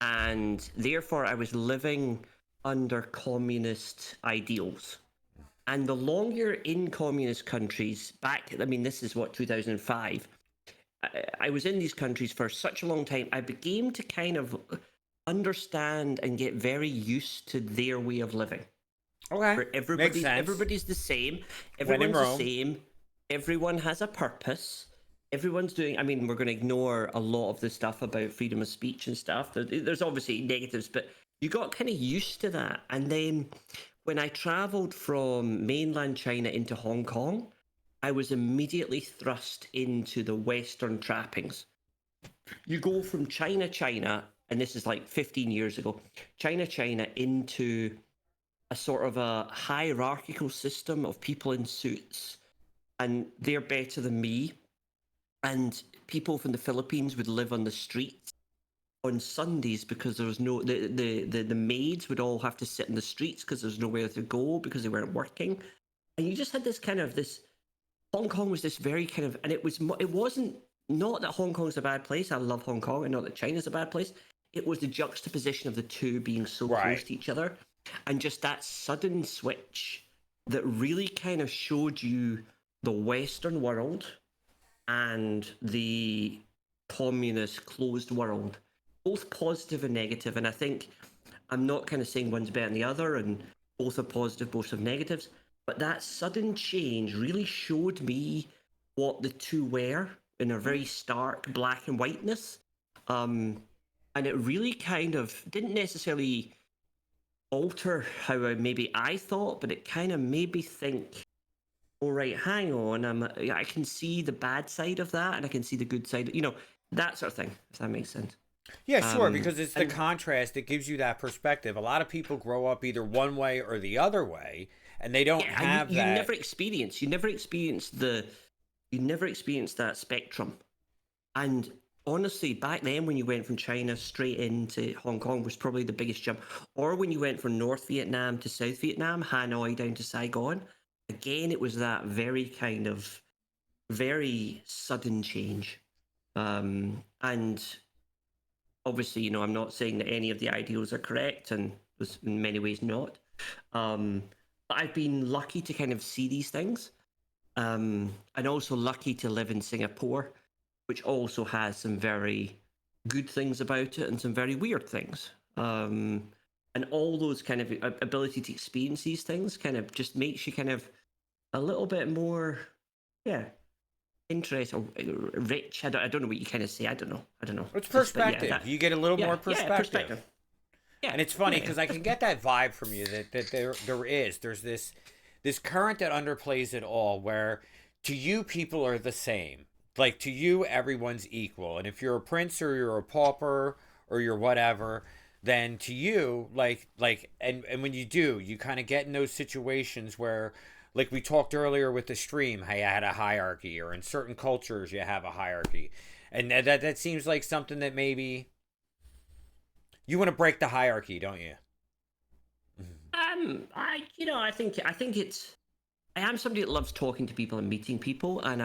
and therefore I was living under communist ideals. And the longer you're in communist countries, this is what, 2005. I was in these countries for such a long time. I began to kind of understand and get very used to their way of living. Okay, makes sense. Everybody's the same. Everyone's the same. Everyone has a purpose. Everyone's doing. We're going to ignore a lot of the stuff about freedom of speech and stuff. There's obviously negatives, but you got kind of used to that. And then when I traveled from mainland China into Hong Kong, I was immediately thrust into the Western trappings. You go from China, and this is like 15 years ago, China into a sort of a hierarchical system of people in suits, and they're better than me. And people from the Philippines would live on the streets on Sundays because there was no the maids would all have to sit in the streets because there's nowhere to go because they weren't working. And you just had this Hong Kong was this very kind of, and it wasn't not that Hong Kong's a bad place. I love Hong Kong, and not that China's a bad place. It was the juxtaposition of the two being so close to each other. and just that sudden switch that really kind of showed you the Western world and the communist closed world, both positive and negative. And I think I'm not kind of saying one's better than the other, and both are positive, both have negatives. But that sudden change really showed me what the two were in a very stark black and whiteness. And it really kind of didn't necessarily alter how maybe I thought, but it kind of made me think, all right, hang on, I can see the bad side of that, and I can see the good side, that sort of thing, if that makes sense. Yeah, sure, because it's the And contrast that gives you that perspective. A lot of people grow up either one way or the other way, and they don't yeah, and you, have you that. you never experience that spectrum. And honestly, back then when you went from China straight into Hong Kong was probably the biggest jump. Or when you went from North Vietnam to South Vietnam, Hanoi down to Saigon, again, it was that very sudden change. And obviously, I'm not saying that any of the ideals are correct, and was in many ways not. But I've been lucky to kind of see these things, and also lucky to live in Singapore, which also has some very good things about it and some very weird things. And all those kind of ability to experience these things kind of just makes you kind of a little bit more, yeah, interest or rich. I don't know what you kind of say. I don't know. It's Just, but perspective. You get a little more perspective. perspective. Yeah, And it's funny yeah. because I can get that vibe from you that there's this current that underplays it all, where to you people are the same. Like to you everyone's equal, and if you're a prince or you're a pauper or you're whatever, then to you and when you do, you kind of get in those situations where, like we talked earlier with the stream, how you had a hierarchy, or in certain cultures you have a hierarchy, and that seems like something that maybe you want to break the hierarchy, don't you? I think it's. I am somebody that loves talking to people and meeting people, and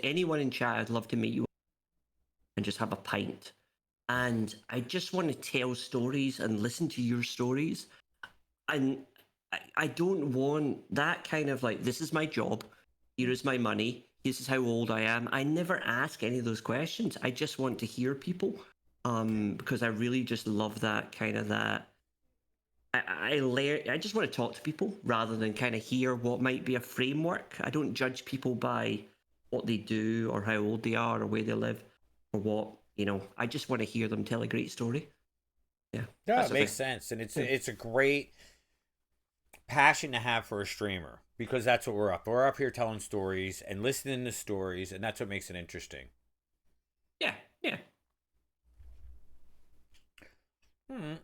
anyone in chat, I'd love to meet you and just have a pint. And I just want to tell stories and listen to your stories. And I don't want that kind of like, this is my job, here is my money, this is how old I am. I never ask any of those questions. I just want to hear people, because I really just love that kind of that. I just want to talk to people rather than kind of hear what might be a framework. I don't judge people by what they do or how old they are or where they live or what, I just want to hear them tell a great story. Yeah. Yeah, That's it the makes thing. sense, and Yeah. it's a great passion to have for a streamer, because that's what we're up. We're up here telling stories and listening to stories, and that's what makes it interesting. Yeah. Yeah. Hmm.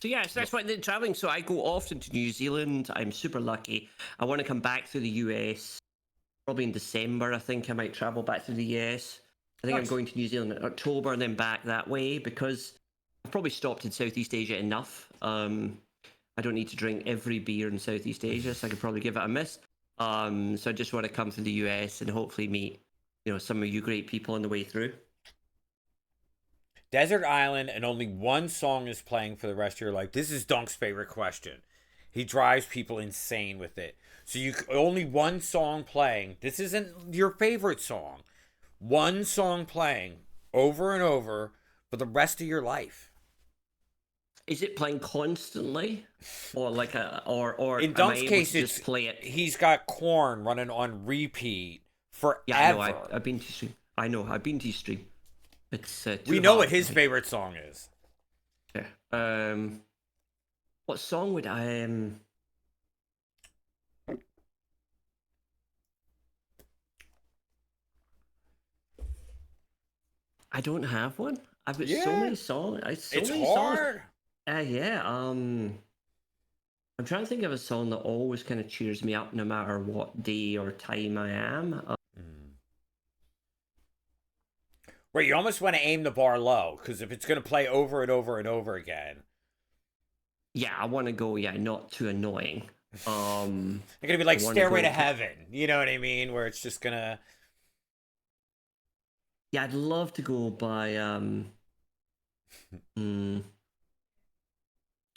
So yeah, so that's why I'm traveling. So I go often to New Zealand. I'm super lucky. I want to come back to the US probably in December. I think I might travel back to the US. I think I'm Nice. going to New Zealand in October and then back that way because I've probably stopped in Southeast Asia enough. I don't need to drink every beer in Southeast Asia, so I could probably give it a miss. So I just want to come to the US and hopefully meet, some of you great people on the way through. Desert Island, and only one song is playing for the rest of your life. This is Dunk's favorite question. He drives people insane with it. So you only one song playing. This isn't your favorite song. One song playing over and over for the rest of your life. Is it playing constantly, or or In am I Dunk's able case, to just it's play it? he's got Corn running on repeat Yeah, I know. forever. I've been to stream. I know. I've been to stream. It's We too know what hard for his me. favorite song is. Yeah. What song would I I don't have one. I've got so Yeah, many songs. So it's many songs. hard. Yeah. I'm trying to think of a song that always kind of cheers me up, no matter what day or time I am. Right, you almost want to aim the bar low, because if it's going to play over and over and over again, Yeah, I want to go. Yeah, not too annoying. it's going to be I like want to Stairway go. to Heaven. You know what I mean? Where it's just going to. Yeah, I'd love to go by. Mm,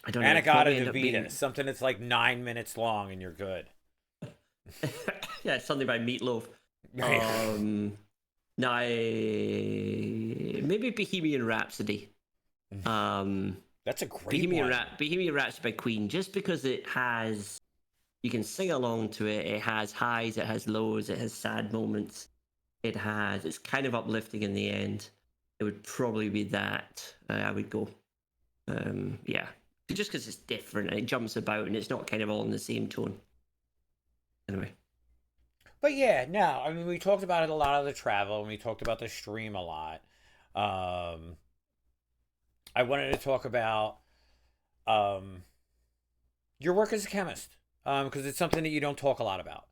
I don't know. It'd Anagata probably end up Davita, being something that's like 9 minutes long, and you're good. yeah, it's something by Meatloaf. Um, no, maybe Bohemian Rhapsody. Um, That's a great one. Bohemian Rhapsody by Queen, just because it has, you can sing along to it. It has highs, it has lows, it has sad moments. It's kind of uplifting in the end. It would probably be that I would go. Yeah, just because it's different and it jumps about and it's not kind of all in the same tone. Anyway. But yeah, no, I mean, we talked about it a lot of the travel, and we talked about the stream a lot. Um, I wanted to talk about um, your work as a chemist, because it's something that you don't talk a lot about.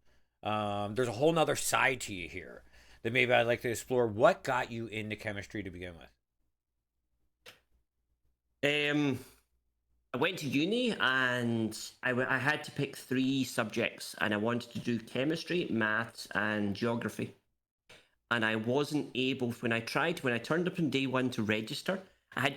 There's a whole nother side to you here that maybe I'd like to explore. What got you into chemistry to begin with? I went to uni and I had to pick three subjects, and I wanted to do chemistry, maths, and geography. And I wasn't able, when I turned up on day one to register,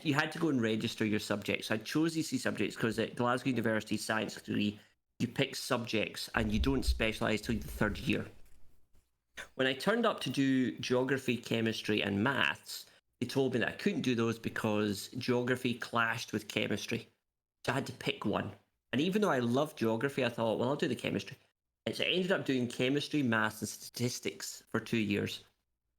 you had to go and register your subjects. So I chose these three subjects because at Glasgow University Science degree, you pick subjects and you don't specialise till the third year. When I turned up to do geography, chemistry, and maths, they told me that I couldn't do those because geography clashed with chemistry. So I had to pick one. And even though I loved geography, I thought, well, I'll do the chemistry. And so I ended up doing chemistry, maths, and statistics for 2 years.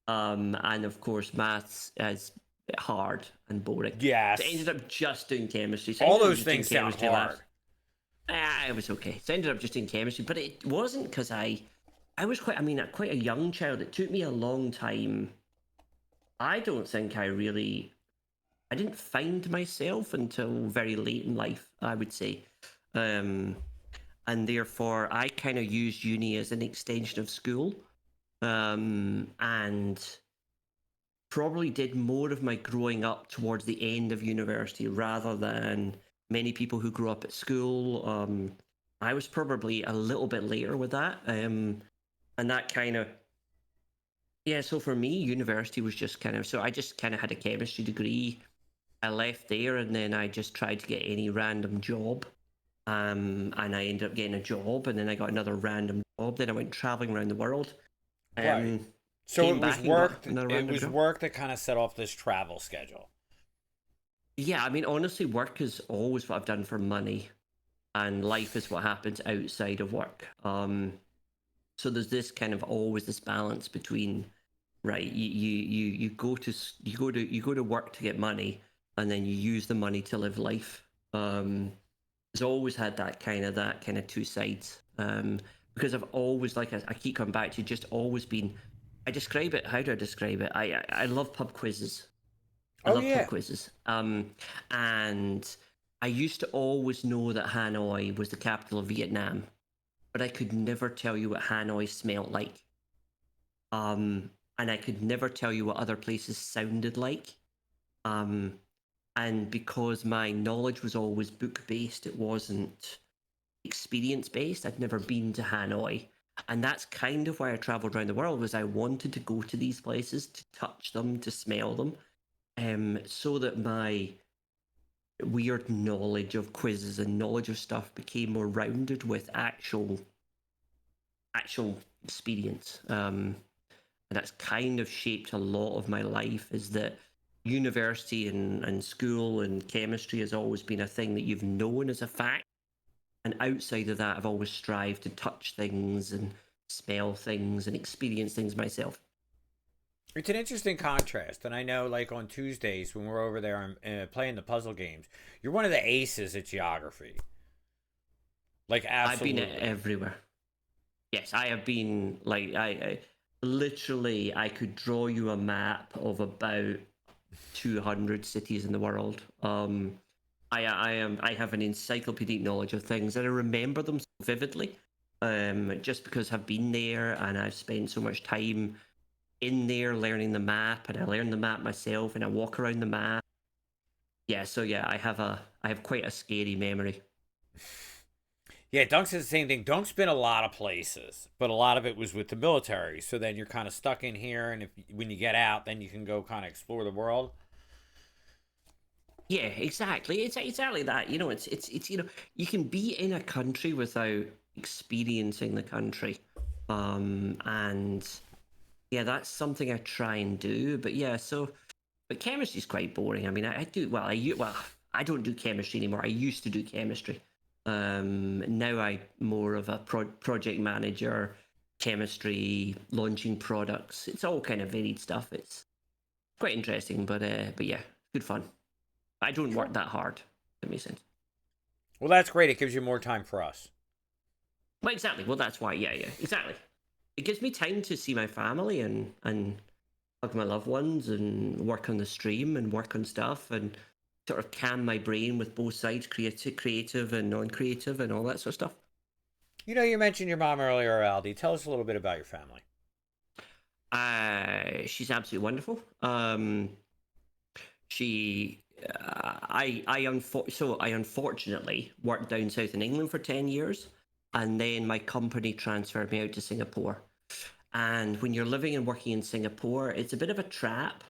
And of course, maths is hard and boring. So I Yes. ended up just doing chemistry. So I All ended up those just doing things sound chemistry hard. it was okay. So I ended up just doing chemistry, but it wasn't because I was quite a young child. It took me a long time. I don't think I didn't find myself until very late in life, I would say. Um, and therefore, I kind of used uni as an extension of school. And probably did more of my growing up towards the end of university rather than many people who grew up at school. I was probably a little bit later with that. And that kind of, yeah, so for me, university was just kind of, so I just kind of had a chemistry degree. I left there and then I just tried to get any random job. And I ended up getting a job and then I got another random job. Then I went traveling around the world. Right. Um, So Came it was back and got work. another It random was job. work that kind of set off this travel schedule. Yeah, I mean, honestly, work is always what I've done for money, and life is what happens outside of work. So there's this kind of always this balance between, right, you go to you go to work to get money, and then you use the money to live life. It's always had that kind of two sides. Because I've always, like I keep coming back to, just always been. I describe it. How do I describe it? I love pub quizzes. I Oh love pub yeah. quizzes. And I used to always know that Hanoi was the capital of Vietnam, but I could never tell you what Hanoi smelled like. And I could never tell you what other places sounded like. Um, and because my knowledge was always book based, it wasn't experience based. I'd never been to Hanoi. And that's kind of why I traveled around the world, was I wanted to go to these places, to touch them, to smell them, so that my weird knowledge of quizzes and knowledge of stuff became more rounded with actual experience. And that's kind of shaped a lot of my life, is that university and school and chemistry has always been a thing that you've known as a fact. And outside of that, I've always strived to touch things and smell things and experience things myself. It's an interesting contrast, and I know, like on Tuesdays when we're over there and playing the puzzle games, you're one of the aces at geography. Like I've been absolutely. everywhere. Yes, I have been like I literally I could draw you a map of about 200 cities in the world. I have an encyclopedic knowledge of things and I remember them so vividly. Just because I've been there and I've spent so much time in there learning the map, and I learn the map myself and I walk around the map. Yeah, so yeah, I have quite a scary memory. Yeah, Dunk says the same thing. Dunk's been a lot of places, but a lot of it was with the military. So then you're kind of stuck in here, and if when you get out, then you can go kind of explore the world. Yeah, exactly. It's exactly that. You know, it's you know, you can be in a country without experiencing the country. And yeah, that's something I try and do. But yeah, so but chemistry's quite boring. I mean, I do well. Well, I don't do chemistry anymore. I used to do chemistry. Now I'm more of a project manager, chemistry, launching products. It's all kind of varied stuff. It's quite interesting, but yeah, good fun. I don't Sure. work that hard. That makes sense. Well, that's great. It gives you more time for us. Well, exactly. Well, that's why. Yeah, yeah, exactly. It gives me time to see my family and hug my loved ones and work on the stream and work on stuff and sort of calm my brain with both sides, creative and non-creative and all that sort of stuff. You know, you mentioned your mom earlier, Aldy. Tell us a little bit about your family. She's absolutely wonderful. She, I unfortunately worked down south in England for 10 years, and then my company transferred me out to Singapore. And when you're living and working in Singapore, it's a bit of a trap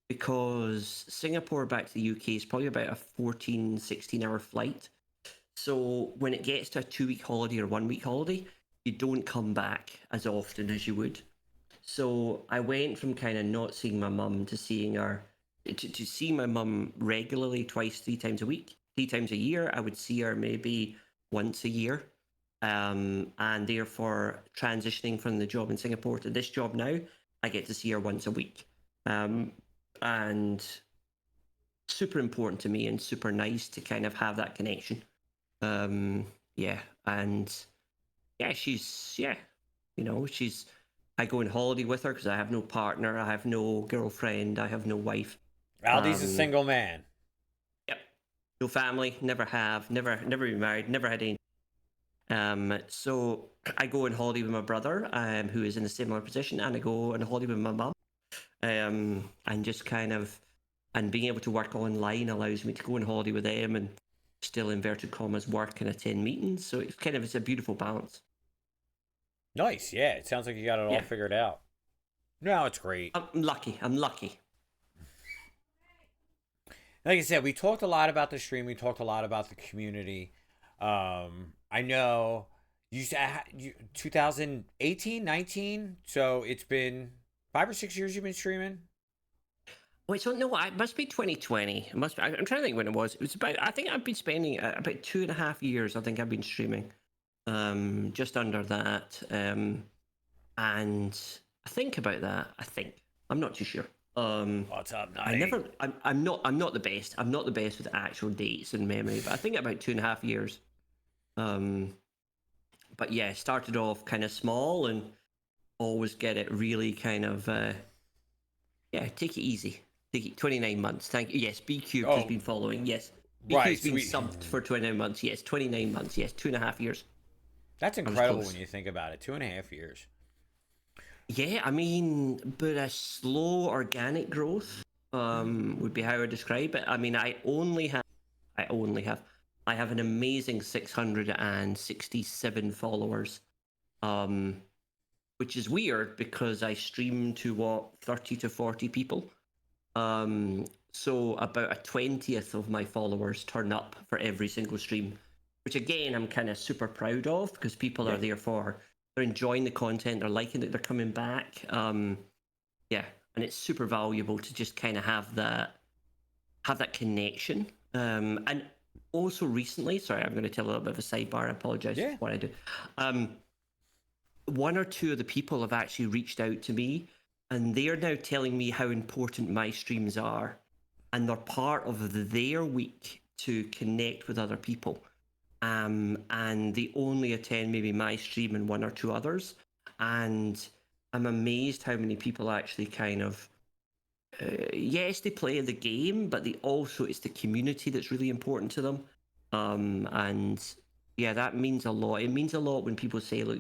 because Singapore back to the UK is probably about a 14, 16 hour flight. So when it gets to a 2 week holiday or 1 week holiday, you don't come back as often as you would. So I went from kind of not seeing my mum to seeing her to see my mum regularly twice, 3 times a week, 3 times a year. I would see her maybe once a year. And therefore transitioning from the job in Singapore to this job now, I get to see her once a week. And super important to me and super nice to kind of have that connection. Yeah, and yeah, she's I go on holiday with her because I have no partner, I have no girlfriend, I have no wife. Aldy's a Um, single man. yep, no family, never have, never been married, never had any. So I go on holiday with my brother, who is in a similar position, and I go on holiday with my mum. And just kind of, and being able to work online allows me to go on holiday with them and still inverted commas work and attend meetings. So it's a beautiful balance. Nice. Yeah, it sounds like you got it all Yeah, figured out. No, it's great. I'm lucky. I'm lucky. Like I said, we talked a lot about the stream. We talked a lot about the community. I know you said 2018, 19. So it's been 5 or 6 years you've been streaming. Wait, so no, it must be 2020. It must be. I'm trying to think when it was. It was about. I think I've been spending about 2.5 years. I think I've been streaming, just under that. And I think about that. I think I'm not too sure. What's up, I Nutty? never. I'm not the best. I'm not the best with actual dates and memory, but I think about 2.5 years. Um, but yeah, started off kind of small and always get it really kind of. Yeah, take it easy. Take it 29 months. Thank you. Yes, B Cubed has Oh, been following. Yes, B right. Cube's been Sweet. subbed for 29 months. Yes, 29 months. Yes, 2.5 years. That's I was incredible when close. you think about it. 2.5 years. Yeah, I mean, but a slow organic growth would be how I describe it. I mean, I only have, I have an amazing 667 followers, um, which is weird because I stream to what 30 to 40 people. So about a 20th of my followers turn up for every single stream, which again I'm kind of super proud of because people are Yeah. there for they're enjoying the content, they're liking it, they're coming back. Yeah, and it's super valuable to just kind of have that connection. And also recently, sorry, I'm going to tell a little bit of a sidebar. I apologize Yeah. for what I do. Um, one or two of the people have actually reached out to me and they're now telling me how important my streams are and they're part of their week to connect with other people. And they only attend maybe my stream and one or two others. And I'm amazed how many people actually kind of, yes, they play the game, but they also, it's the community that's really important to them. And yeah, that means a lot. It means a lot when people say, look,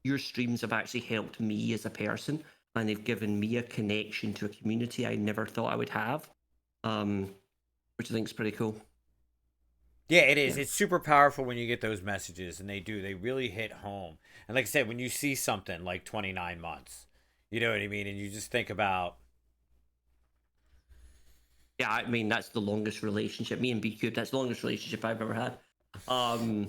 your streams have actually helped me as a person and they've given me a connection to a community I never thought I would have, which I think is pretty cool. Yeah, it is. Yeah. It's super powerful when you get those messages, and they do. They really hit home. And like I said, when you see something like 29 months, you know what I mean? And you just think about, Yeah, I mean that's the longest relationship. Me and B Cube, that's the longest relationship I've ever had. Um,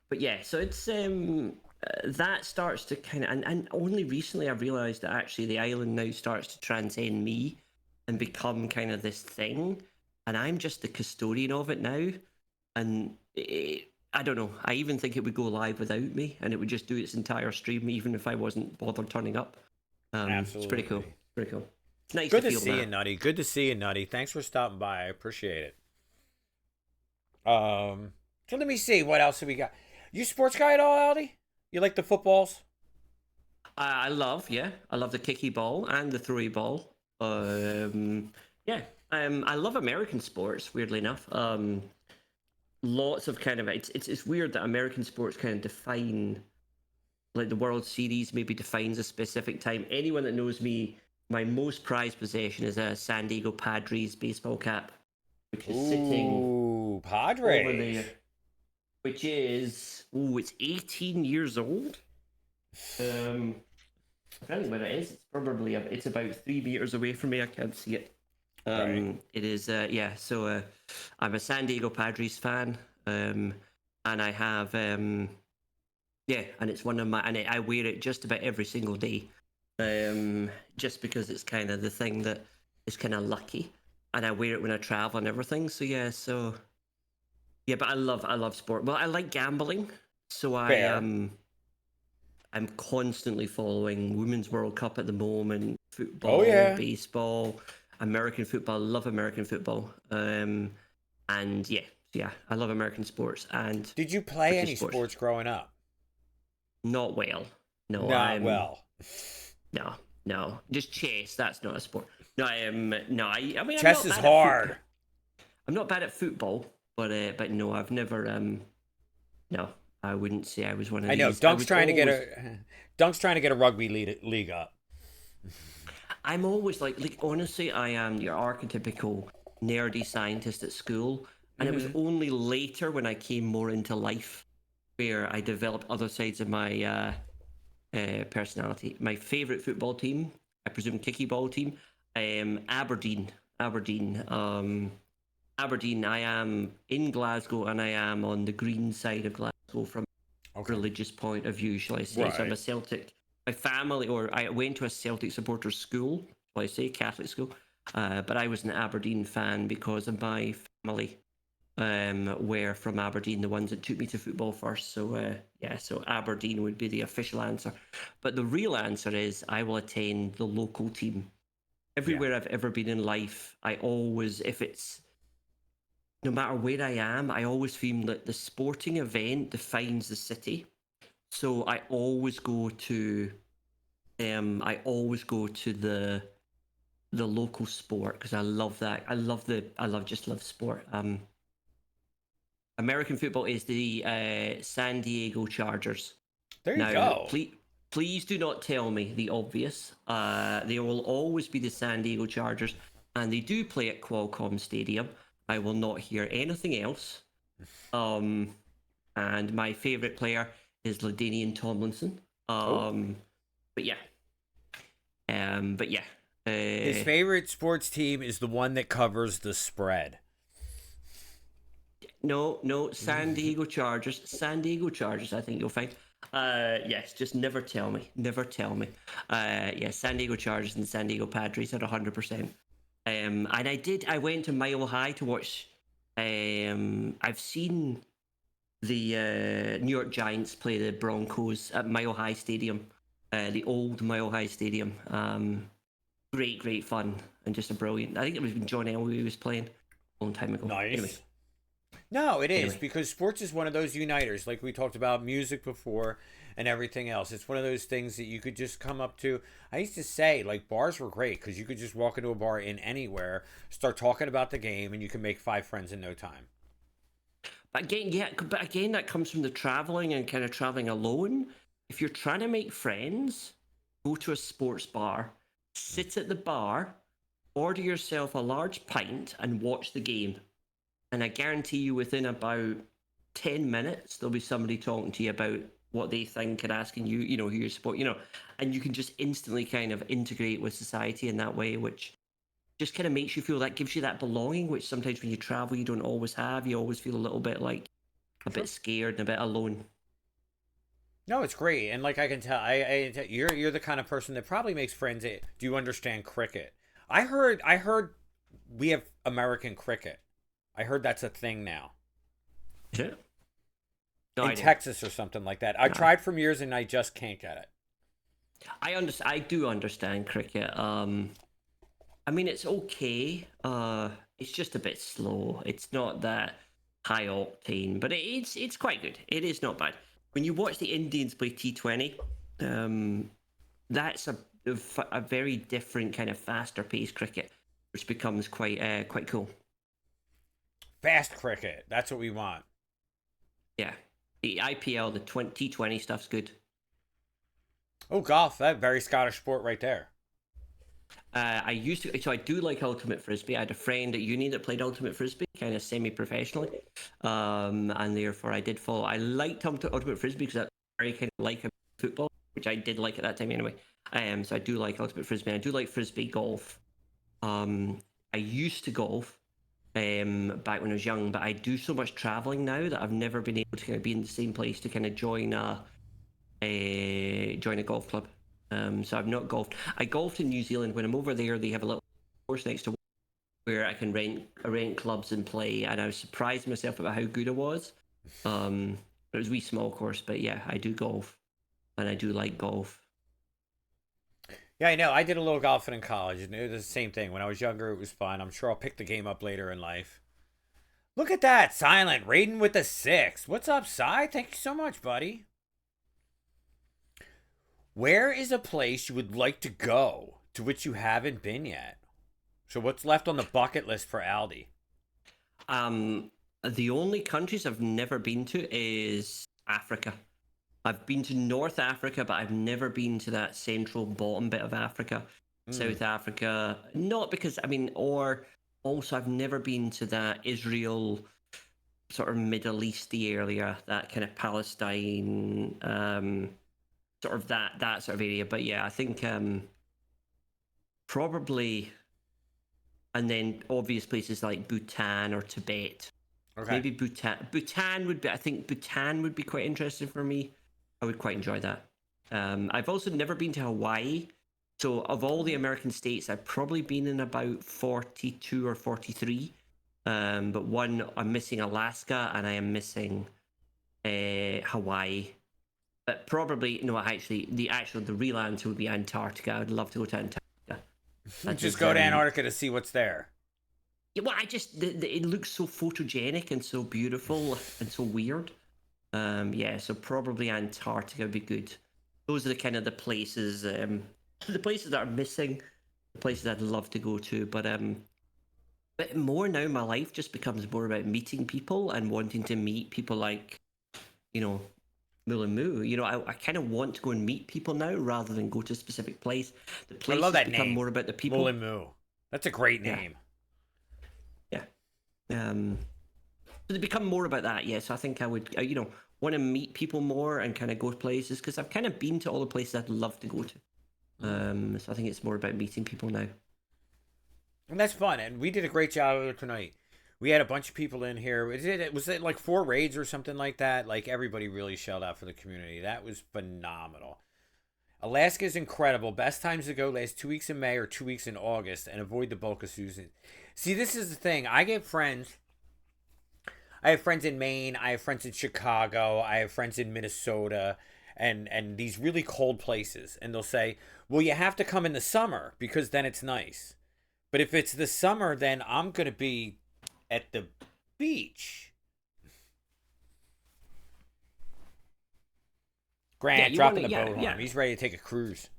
but yeah, so it's that starts to kind of, and only recently I realized that actually the island now starts to transcend me and become kind of this thing, and I'm just the custodian of it now. And I don't know. I even think it would go live without me, and it would just do its entire stream, even if I wasn't bothered turning up. It's pretty cool. Absolutely. Pretty cool. It's nice to Good to feel see you, that. Nutty. Good to see you, Nutty. Thanks for stopping by. I appreciate it. So let me see what else have we got. You sports guy at all, Aldy? You like the footballs? I love, yeah, I love the kicky ball and the throwy ball. Yeah, I love American sports. Weirdly enough, lots of kind of it's weird that American sports kind of define, like the World Series maybe defines a specific time. Anyone that knows me, my most prized possession is a San Diego Padres baseball cap, which is sitting Ooh, over Padres. there, which is it's 18 years old. I don't know where it is. It's probably it's about 3 meters away from me. I can't see it. Right. It is yeah. So I'm a San Diego Padres fan, and I have yeah, and it's one of my, and I wear it just about every single day, just because it's kind of the thing that is kind of lucky, and I wear it when I travel and everything. So yeah, so yeah, but I love sport. Well, I like gambling, so Fair. I'm constantly following Women's World Cup at the moment, Oh football, yeah. baseball, American football. Love American football. And yeah, I love American sports and Did you play British any sports. sports growing up? Not well. No, Not well. no, no. Just chess. That's not a sport. No, I am. No, I mean, I'm Chess not is bad at foot. hard. I'm not bad at football, but no, I've never. No, I wouldn't say I was one of I know. these. I Dunk's was trying to get always. a Dunk's trying to get a rugby league up. I'm always like honestly, I am your archetypical nerdy scientist at school, and it was Mm-hmm. only later when I came more into life where I developed other sides of my personality. My favorite football team, I presume, kicky ball team, Aberdeen, Aberdeen, Aberdeen. I am in Glasgow, and I am on the green side of Glasgow from Okay. religious point of view, shall I say. So I'm Right. a Celtic. My family, or I went to a Celtic supporters school, shall I say, Catholic school. But I was an Aberdeen fan because of my family were from Aberdeen, the ones that took me to football first. So yeah, so Aberdeen would be the official answer. But the real answer is I will attend the local team. Yeah. Everywhere I've ever been in life, I always, if it's no matter where I am, I always feel that the sporting event defines the city. So I always go to the local sport because I love that. I love sport. American football is the San Diego Chargers. There you Now, go. please do not tell me the obvious. They will always be the San Diego Chargers, and they do play at Qualcomm Stadium. I will not hear anything else. And my favorite player is Ladainian Tomlinson. Oh. But yeah, but yeah. His favorite sports team is the one that covers the spread. No, San Diego Chargers. San Diego Chargers, I think you'll find. Yes, just never tell me. Never tell me. Yeah, San Diego Chargers and San Diego Padres at 100%. And I went to Mile High to watch. I've seen the New York Giants play the Broncos at Mile High Stadium, the old Mile High Stadium. Great fun and just a brilliant. I think it was when John Elway was playing a long time ago. Nice. No, it is Anyway, because sports is one of those uniters, like we talked about music before and everything else. It's one of those things that you could just come up to. I used to say, like, bars were great because you could just walk into a bar in anywhere, start talking about the game, and you can make five friends in no time. but again, yeah, but again, that comes from the traveling and kind of traveling alone. If you're trying to make friends, go to a sports bar, sit at the bar, order yourself a large pint, and watch the game. And I guarantee you, within about 10 minutes, there'll be somebody talking to you about what they think and asking you, who you support, and you can just instantly kind of integrate with society in that way, which just kind of makes you feel, that gives you that belonging, which sometimes when you travel you don't always have. You always feel a little bit like a Sure. bit scared and a bit alone. No, it's great, and like I can tell, you're the kind of person that probably makes friends. Do you understand cricket? I heard we have American cricket. I heard that's a thing now Is it? No in idea. Texas or something like that. I No. tried for years and I just can't get it. I do understand cricket. I mean, it's okay. It's just a bit slow. It's not that high octane, but it's quite good. It is not bad. When you watch the Indians play T20, um, that's a very different kind of faster paced cricket, which becomes quite cool. Fast cricket. That's what we want. Yeah, the IPL, the T20 stuff's good. Oh, golf. That very Scottish sport right there. I used to, so I do like Ultimate Frisbee. I had a friend at uni that played Ultimate Frisbee, kind of semi-professionally, and therefore I did follow. I liked Ultimate Frisbee because that's very kind of like a football, which I did like at that time anyway. So I do like Ultimate Frisbee. I do like Frisbee golf. I used to golf, back when I was young, but I do so much traveling now that I've never been able to kind of be in the same place to kind of join a golf club. So I've not golfed. I golfed in New Zealand. When I'm over there, they have a little course next to where I can rent clubs and play. And I was surprised myself about how good I was. It was a wee small course, but yeah, I do golf, and I do like golf. Yeah, I know. I did a little golfing in college, and it was the same thing. When I was younger, it was fun. I'm sure I'll pick the game up later in life. Look at that. Silent. Raiden with the 6. What's up, Cy? Thank you so much, buddy. Where is a place you would like to go to which you haven't been yet? So what's left on the bucket list for Aldy? The only countries I've never been to is Africa. I've been to North Africa, but I've never been to that central bottom bit of Africa, South Africa. Not because, I mean, or also I've never been to that Israel sort of Middle Easty area, that kind of Palestine, sort of that sort of area. But yeah, I think probably, and then obvious places like Bhutan or Tibet. Okay. Maybe Bhutan. Bhutan would be. I think Bhutan would be quite interesting for me. I would quite enjoy that. I've also never been to Hawaii. So of all the American states, I've probably been in about 42 or 43. But one, I'm missing Alaska, and I am missing Hawaii. But probably no. Actually, the real answer would be Antarctica. I'd love to go to Antarctica. Just go to Antarctica to see what's there. Yeah, well, I just it looks so photogenic and so beautiful and so weird. Yeah, so probably Antarctica would be good. Those are the kind of the places that are missing, the places I'd love to go to. But more now, my life just becomes more about meeting people and wanting to meet people like, you know, Moo and Moo. You know, I kind of want to go and meet people now rather than go to a specific place. The I places love that become name. more about the people. Mullen Moo. That's a great Yeah. name. Yeah. So they become more about that. Yes, I think I would, want to meet people more and kind of go to places because I've kind of been to all the places I'd love to go to. So I think it's more about meeting people now. And that's fun. And we did a great job tonight. We had a bunch of people in here. Was it like 4 raids or something like that? Like everybody really shelled out for the community. That was phenomenal. Alaska is incredible. Best times to go last 2 weeks in May or 2 weeks in August and avoid the bulk of season. See, this is the thing. I have friends in Maine. I have friends in Chicago. I have friends in Minnesota and these really cold places. And they'll say, well, you have to come in the summer because then it's nice. But if it's the summer, then I'm going to be at the beach. Grant dropping the boat on him. He's ready to take a cruise.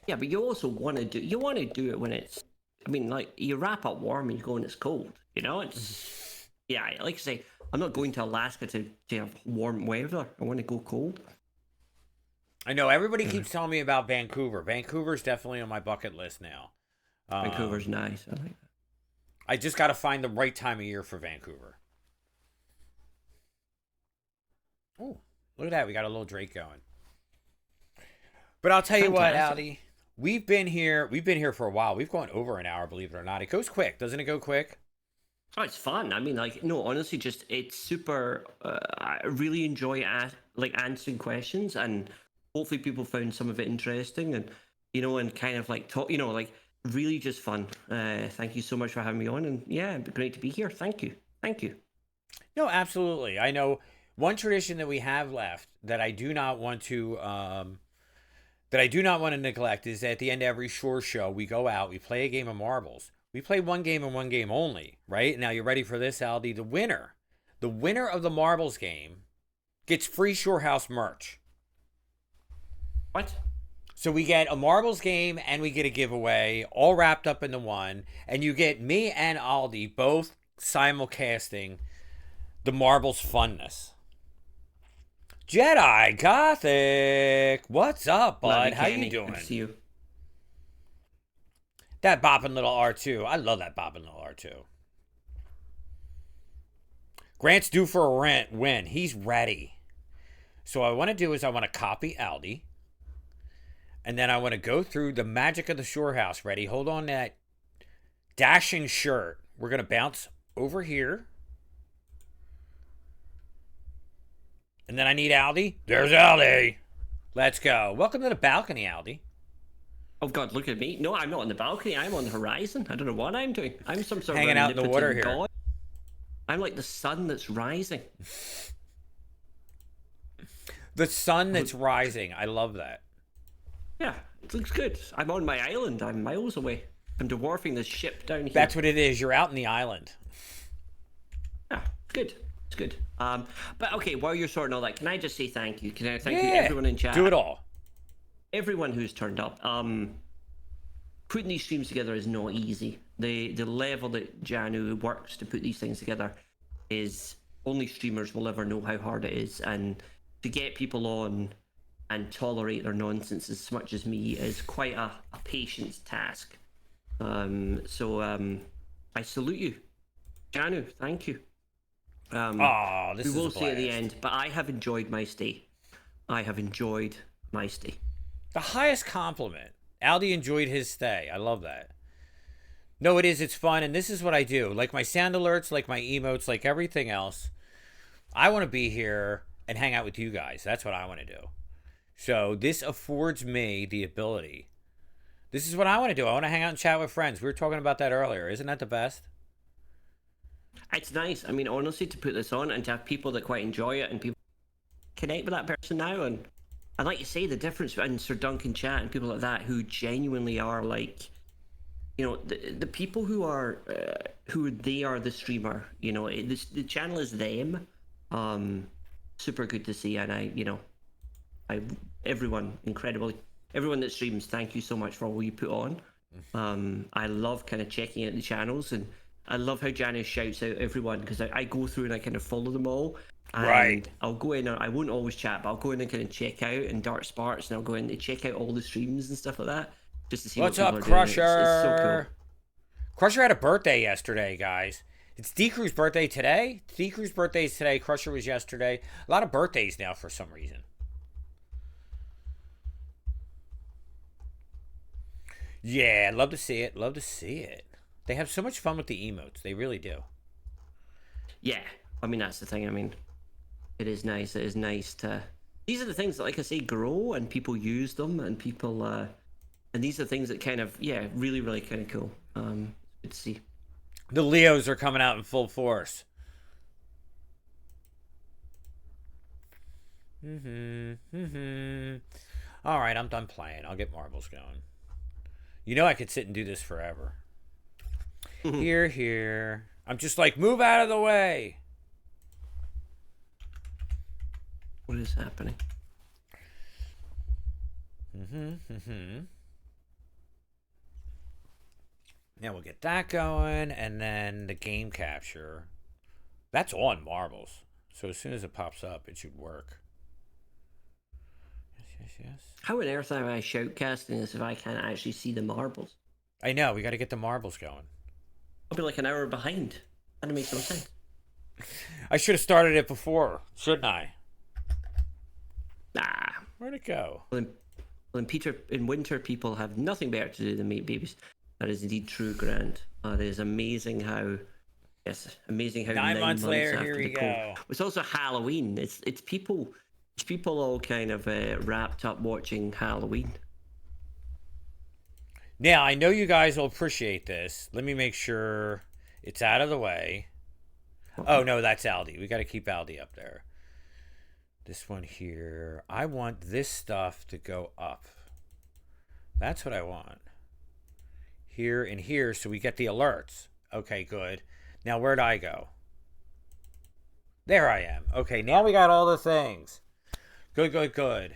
Yeah, but you also want to do it when it's, I mean, like you wrap up warm and you go when it's cold. You know, it's yeah. Like I say, I'm not going to Alaska to have warm weather. I want to go cold. I know everybody keeps telling me about Vancouver. Vancouver's definitely on my bucket list now. Vancouver's nice. I like that. I just got to find the right time of year for Vancouver. Oh, look at that. We got a little Drake going. But I'll tell you what, Aldy, we've been here. We've been here for a while. We've gone over an hour, believe it or not. It goes quick, doesn't it? Go quick. Oh, it's fun. I mean, like, no, honestly, just it's super. I really enjoy like answering questions, and hopefully people found some of it interesting, and and kind of like talk, like really just fun. Thank you so much for having me on, and yeah, it'd be great to be here. Thank you, thank you. No, absolutely. I know one tradition that we have left that I do not want to neglect is at the end of every Shore Show we go out, we play a game of marbles. We play one game and one game only, right? Now you're ready for this, Aldy. The winner of the marbles game gets free Shore House merch. What? So we get a marbles game and we get a giveaway all wrapped up into one, and you get me and Aldy both simulcasting the marbles funness. Jedi Gothic, what's up, bud? How you doing? Good to see you. That bopping little R2. I love that bopping little R2. Grant's due for a win. He's ready. So what I want to do is I want to copy Aldy. And then I want to go through the magic of the Shore House. Ready? Hold on that dashing shirt. We're going to bounce over here. And then I need Aldy. There's Aldy. Let's go. Welcome to the balcony, Aldy. Oh God, look at me. No, I'm not on the balcony. I'm on the horizon. I don't know what I'm doing. I'm some sort hanging of out in the water here. God. I'm like the sun that's rising. The sun that's rising. I love that. Yeah, it looks good. I'm on my island. I'm miles away. I'm dwarfing this ship down here. That's what it is. You're out in the island. Yeah, it's good. It's good. But okay, while you're sorting all that, can I just say thank you? Can I thank you everyone in chat? Do it all. Everyone who's turned up. Putting these streams together is not easy. The level that Janu works to put these things together is only streamers will ever know how hard it is, and to get people on and tolerate their nonsense as much as me is quite a patience task. So I salute you, Janu. Thank you. This we is will a see at the blast. end, but I have enjoyed my stay. I have enjoyed my stay. The highest compliment. Aldy enjoyed his stay. I love that. No, it is. It's fun, and this is what I do. Like my sound alerts, like my emotes, like everything else. I want to be here and hang out with you guys. That's what I want to do. So this affords me the ability. This is what I want to do. I want to hang out and chat with friends. We were talking about that earlier. Isn't that the best? It's nice. I mean, honestly, to put this on and to have people that quite enjoy it and people connect with that person now. And like you say, the difference in Sir Duncan chat and people like that who genuinely are like, the people who are they are the streamer. The channel is them. Super good to see, and everyone that streams, thank you so much for all you put on. I love kind of checking out the channels, and I love how Janice shouts out everyone, because I go through and I kind of follow them all. And right. I'll go in, and I won't always chat, but I'll go in and kind of check out and Dart Sparks, and I'll go in and check out all the streams and stuff like that, just to see what's what up, people Crusher. are doing. It's so cool. Crusher had a birthday yesterday, guys. It's D-Crew's birthday today. D-Crew's birthday is today. Crusher was yesterday. A lot of birthdays now for some reason. Yeah, love to see it. Love to see it. They have so much fun with the emotes. They really do. Yeah, I mean, that's the thing. I mean, it is nice. It is nice to... These are the things that, like I say, grow, and people use them, and people... And these are things that kind of, really, really kind of cool. Good to see. The Leos are coming out in full force. All right, I'm done playing. I'll get marbles going. I could sit and do this forever. Here. I'm just like, move out of the way. What is happening? Now we'll get that going, and then the game capture. That's on marbles. So as soon as it pops up, it should work. Yes. How on earth am I shoutcasting this if I can't actually see the marbles? I know, we got to get the marbles going. I'll be like an hour behind. That makes no sense. I should have started it before, shouldn't I? Nah. Where'd it go? Well, Well, in winter, people have nothing better to do than make babies. That is indeed true, Grant. It is amazing how, yes, amazing how 9 months 9 months later, here after we the cold. go. It's also Halloween. It's people all kind of wrapped up watching Halloween. Now, I know you guys will appreciate this. Let me make sure it's out of the way. Oh, no, that's Aldy. We got to keep Aldy up there. This one here. I want this stuff to go up. That's what I want. Here and here, so we get the alerts. Okay, good. Now, where'd I go? There I am. Okay, now we got all the things. Good, good, good.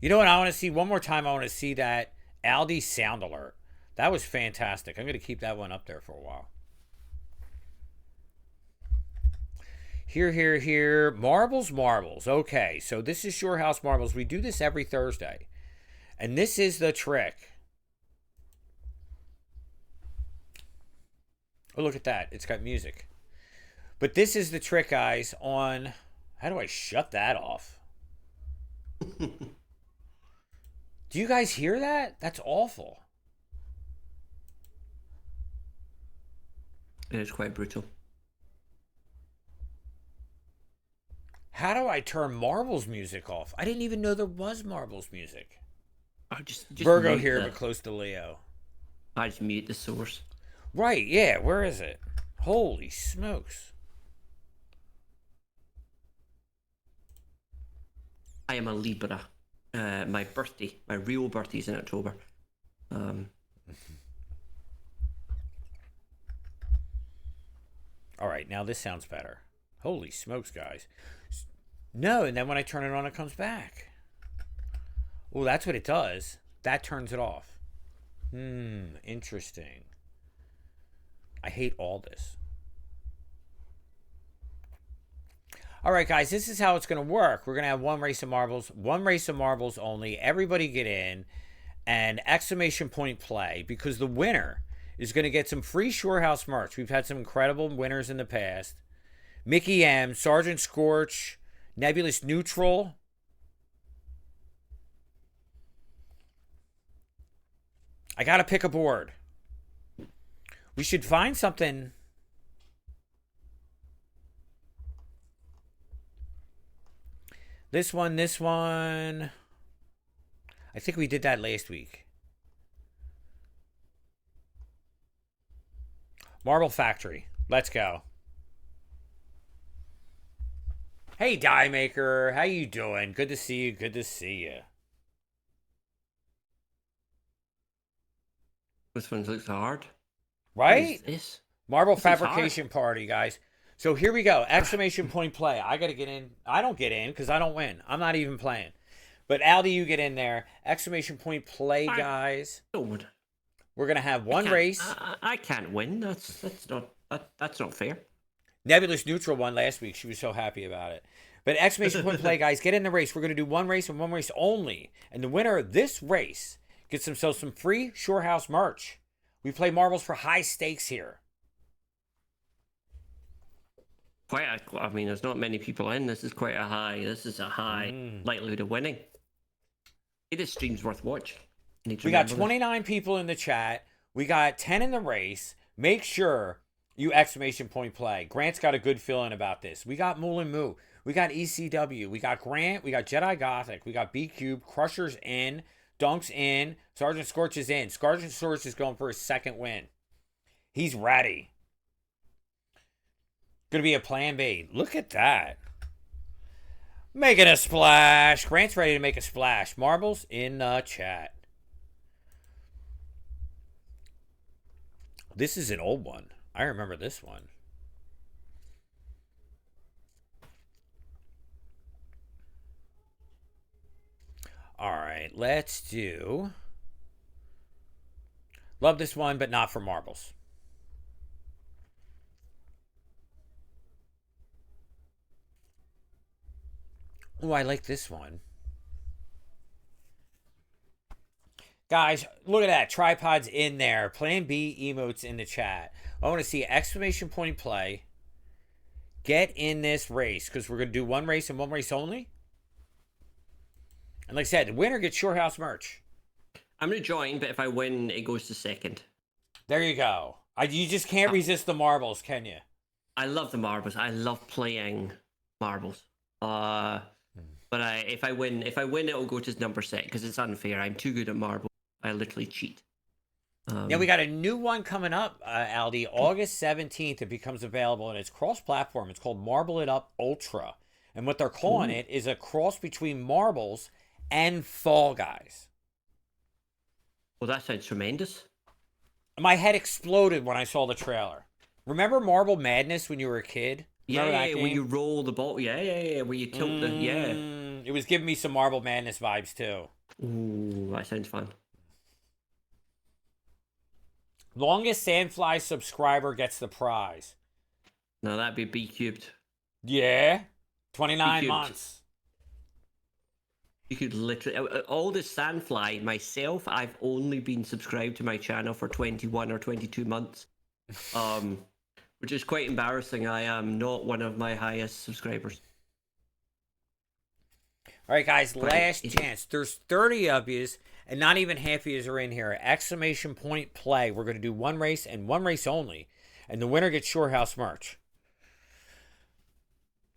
You know what I want to see? One more time, I want to see that Aldy sound alert. That was fantastic. I'm going to keep that one up there for a while. Here, here, here. Marbles, marbles. Okay, so this is Shore House Marbles. We do this every Thursday. And this is the trick. Oh, look at that. It's got music. But this is the trick, guys, on... How do I shut that off? Do you guys hear that? That's awful. It is quite brutal. How do I turn Marbles music off? I didn't even know there was Marbles music. Just Virgo here, but close to Leo. I just mute the source. Right, yeah. Where is it? Holy smokes. I am a Libra. My real birthday is in October. All right, now this sounds better. Holy smokes, guys. No, and then when I turn it on, it comes back. Oh, that's what it does. That turns it off. Interesting. I hate all this. All right, guys, this is how it's going to work. We're going to have one race of marbles only. Everybody get in and exclamation point play, because the winner is going to get some free Shore House merch. We've had some incredible winners in the past. Mickey M, Sergeant Scorch, Nebulous Neutral. I got to pick a board. We should find something. This one. I think we did that last week. Marble Factory. Let's go. Hey, Die Maker. How you doing? Good to see you. Good to see you. This one looks hard. Right? What is this? Marble This is Fabrication Party, guys. So here we go. Exclamation point play. I got to get in. I don't get in because I don't win. I'm not even playing. But Aldy, you get in there. Exclamation point play, guys. Don't. We're going to have one race. I can't win. That's not fair. Nebulous Neutral won last week. She was so happy about it. But exclamation point play, guys. Get in the race. We're going to do one race and one race only. And the winner of this race gets themselves some free Shore House merch. We play marbles for high stakes here. I mean, there's not many people in. This is quite a high. This is a high likelihood of winning. This stream's worth watching. We got 29 people in the chat. We got 10 in the race. Make sure you exclamation point play. Grant's got a good feeling about this. We got Moulin Moo. We got ECW. We got Grant. We got Jedi Gothic. We got B Cube. Crusher's in. Dunk's in. Sergeant Scorch is in. Sergeant Scorch is going for his second win. He's ready. Gonna be a plan B. Look at that. Making a splash. Grant's ready to make a splash. Marbles in the chat. This is an old one. I remember this one. All right, let's do... Love this one, but not for marbles. Oh, I like this one. Guys, look at that. Tripod's in there. Plan B emotes in the chat. I want to see exclamation point play. Get in this race, because we're going to do one race and one race only. And like I said, the winner gets Shorehouse merch. I'm gonna join, but if I win, it goes to second. There you go. You just can't resist the marbles, can you? I love the marbles. I love playing marbles. But if I win, it'll go to number 6 because it's unfair. I'm too good at marbles. I literally cheat. Yeah, we got a new one coming up, Aldy. August 17th, it becomes available, and it's cross-platform. It's called Marble It Up Ultra. And what they're calling it is a cross between Marbles and Fall Guys. Well, that sounds tremendous. My head exploded when I saw the trailer. Remember Marble Madness when you were a kid? Remember that game? Where you roll the ball. Yeah, where you tilt the. It was giving me some Marble Madness vibes, too. Ooh, that sounds fun. Longest Sandfly subscriber gets the prize. No, that'd be B cubed. Yeah. 29 months. You could literally... Aldous Sandfly, myself, I've only been subscribed to my channel for 21 or 22 months. Which is quite embarrassing. I am not one of my highest subscribers. All right, guys, last chance. There's 30 of yous, and not even half of yous are in here. Exclamation point play. We're going to do one race and one race only, and the winner gets Shorehouse merch.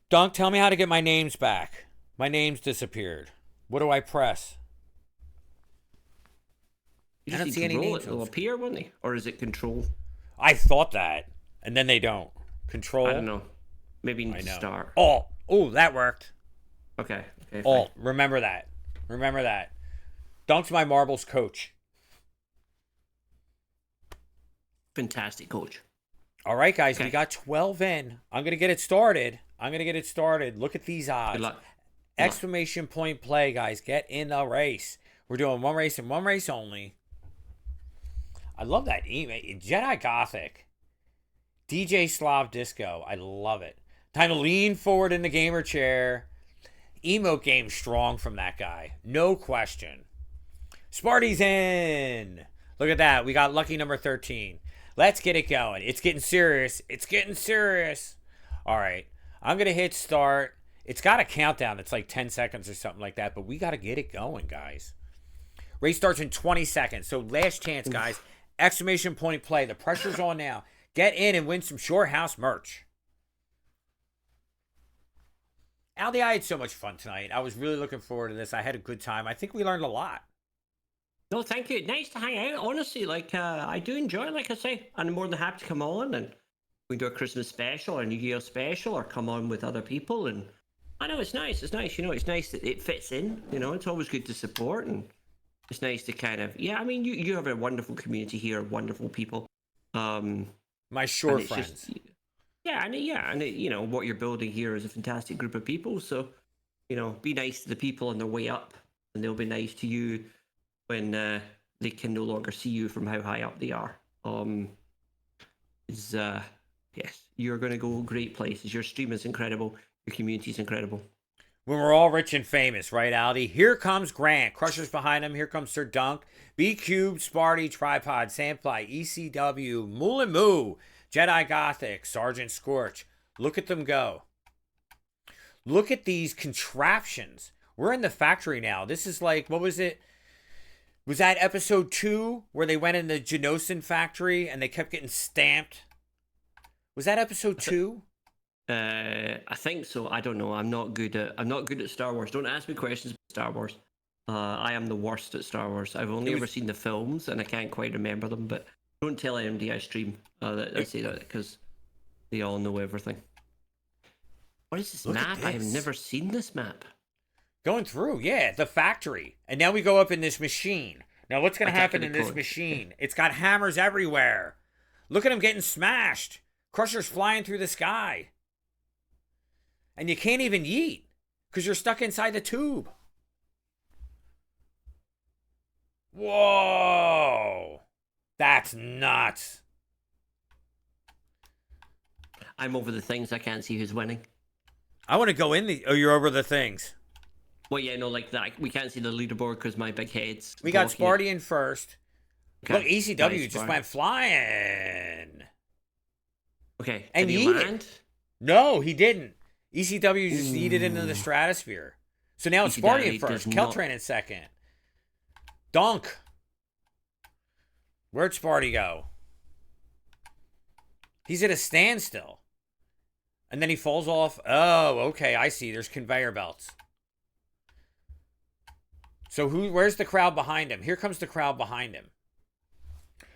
Dunk, tell me how to get my names back. My name's disappeared. What do I press? I don't see any names. It'll appear, won't they? Or is it control? I thought that, and then they don't. Control? I don't know. Maybe you need to start. Alt. Oh, that worked. Okay. Alt. Remember that. Dunk's my marbles coach. Fantastic coach. All right, guys, we got 12 in. I'm going to get it started. Look at these odds. Good luck. Exclamation point play, guys. Get in the race. We're doing one race and one race only. I love that email. Jedi Gothic. DJ Slav Disco. I love it. Time to lean forward in the gamer chair. Emote game strong from that guy. No question. Sparty's in. Look at that. We got lucky number 13. Let's get it going. It's getting serious. All right. I'm going to hit start. It's got a countdown. It's like 10 seconds or something like that, but we got to get it going, guys. Race starts in 20 seconds. So last chance, guys. Exclamation point play. The pressure's on now. Get in and win some Shorehouse merch. Aldy, I had so much fun tonight. I was really looking forward to this. I had a good time. I think we learned a lot. No, thank you. Nice to hang out. Honestly, I do enjoy it, like I say. I'm more than happy to come on and we do a Christmas special or a New Year special or come on with other people. And I know it's nice. It's nice. It's nice that it fits in. It's always good to support and it's nice to kind of, you have a wonderful community here, wonderful people. My shore friends. And what you're building here is a fantastic group of people. So, be nice to the people on their way up, and they'll be nice to you when they can no longer see you from how high up they are. Yes, you're going to go great places. Your stream is incredible. Your community is incredible. When we're all rich and famous, right, Aldy? Here comes Grant. Crusher's behind him. Here comes Sir Dunk. B Cube, Sparty, Tripod, Sandfly, ECW, Moolin Moo, Jedi Gothic, Sergeant Scorch. Look at them go. Look at these contraptions. We're in the factory now. This is like, what was it? Was that episode 2 where they went in the Genosin factory and they kept getting stamped? Was that episode 2? I think so. I don't know. I'm not good at Star Wars. Don't ask me questions about Star Wars. I am the worst at Star Wars. I've only ever seen the films and I can't quite remember them, but don't tell anybody I stream that I say that because they all know everything. What is this map? I have never seen this map. Going through, yeah, the factory. And now we go up in this machine. Now what's going to happen in this machine? It's got hammers everywhere. Look at him getting smashed. Crusher's flying through the sky. And you can't even yeet because you're stuck inside the tube. Whoa. That's nuts. I'm over the things. I can't see who's winning. I want to go in the... Oh, you're over the things. Well, yeah, no, like that. We can't see the leaderboard because my big head's... We got Sparty in first. Okay. Look, ECW just went flying. Okay. And did he land? No, he didn't. ECW just yeeted into the stratosphere. So now it's Easy Sparty Daddy in first. does not- Keltran in second. Dunk. Where'd Sparty go? He's at a standstill. And then he falls off. Oh, okay, I see. There's conveyor belts. So where's the crowd behind him? Here comes the crowd behind him.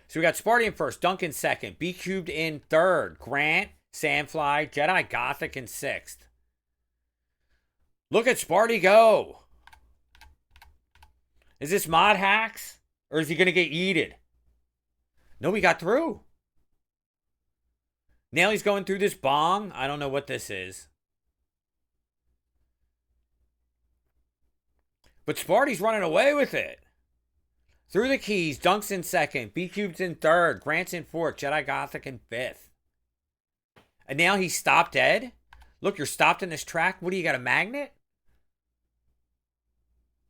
So we got Sparty in first, Dunk in second, B Cubed in third, Grant, Sandfly, Jedi Gothic in sixth. Look at Sparty go. Is this mod hacks? Or is he going to get yeeted? No, he got through. Now he's going through this bong. I don't know what this is. But Sparty's running away with it. Through the keys, Dunk's in second, B Cube's in third, Grant's in fourth, Jedi Gothic in fifth. And now he's stopped dead. Look, you're stopped in this track. What do you got, a magnet?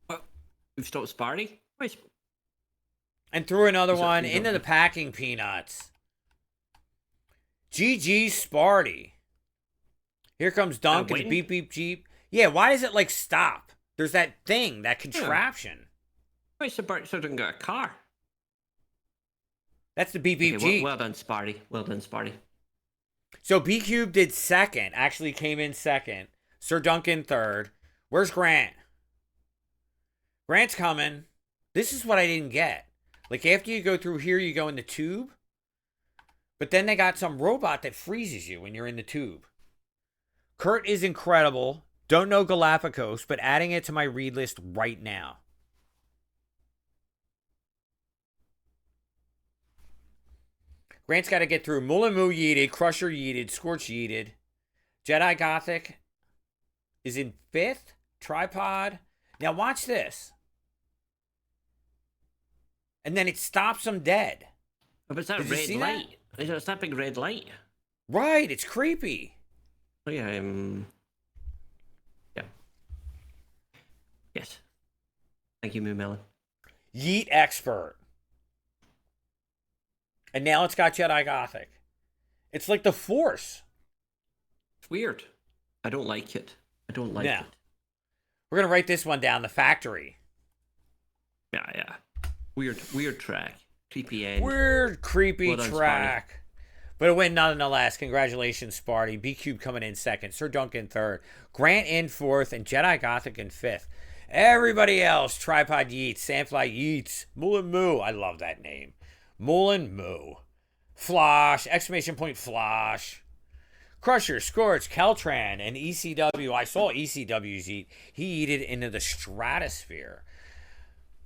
What? We've stopped Sparty? Wait. And threw another Is that- one is into that- the packing peanuts. GG Sparty. Here comes Dunk and the waiting? beep beep jeep. Yeah, why does it like stop? There's that thing, that contraption. Wait, Sparty still didn't get a car. That's the beep beep Okay, jeep. well done, Sparty. Well done, Sparty. So B Cube did second, actually came in second. Sir Duncan third. Where's Grant? Grant's coming. This is what I didn't get. Like after you go through here, you go in the tube. But then they got some robot that freezes you when you're in the tube. Kurt is incredible. Don't know Galapagos, but adding it to my read list right now. Grant's got to get through Mullen Moo yeeted, Crusher yeeted, Scorch yeeted. Jedi Gothic is in fifth. Tripod. Now watch this. And then it stops him dead. Oh, but it's that Did you red see light. It's that big red light. Right, it's creepy. Oh, yeah, yeah. Yes. Thank you, Moo Melon. Yeet expert. And now it's got Jedi Gothic. It's like the Force. It's weird. I don't like it. I don't like Yeah. it. We're going to write this one down, the factory. Yeah. Weird track. Creepy end. Weird, creepy Well done, track. But a win nonetheless. Congratulations, Sparty. B Cube coming in second. Sir Duncan third. Grant in fourth. And Jedi Gothic in fifth. Everybody else, Tripod Yeets, Sandfly Yeets, Mullen Moo. I love that name. Mullen Moo. Flosh, exclamation point Flosh. Crusher, Scorch, Keltran, and ECW. I saw ECW's eat. He yeeted into the stratosphere.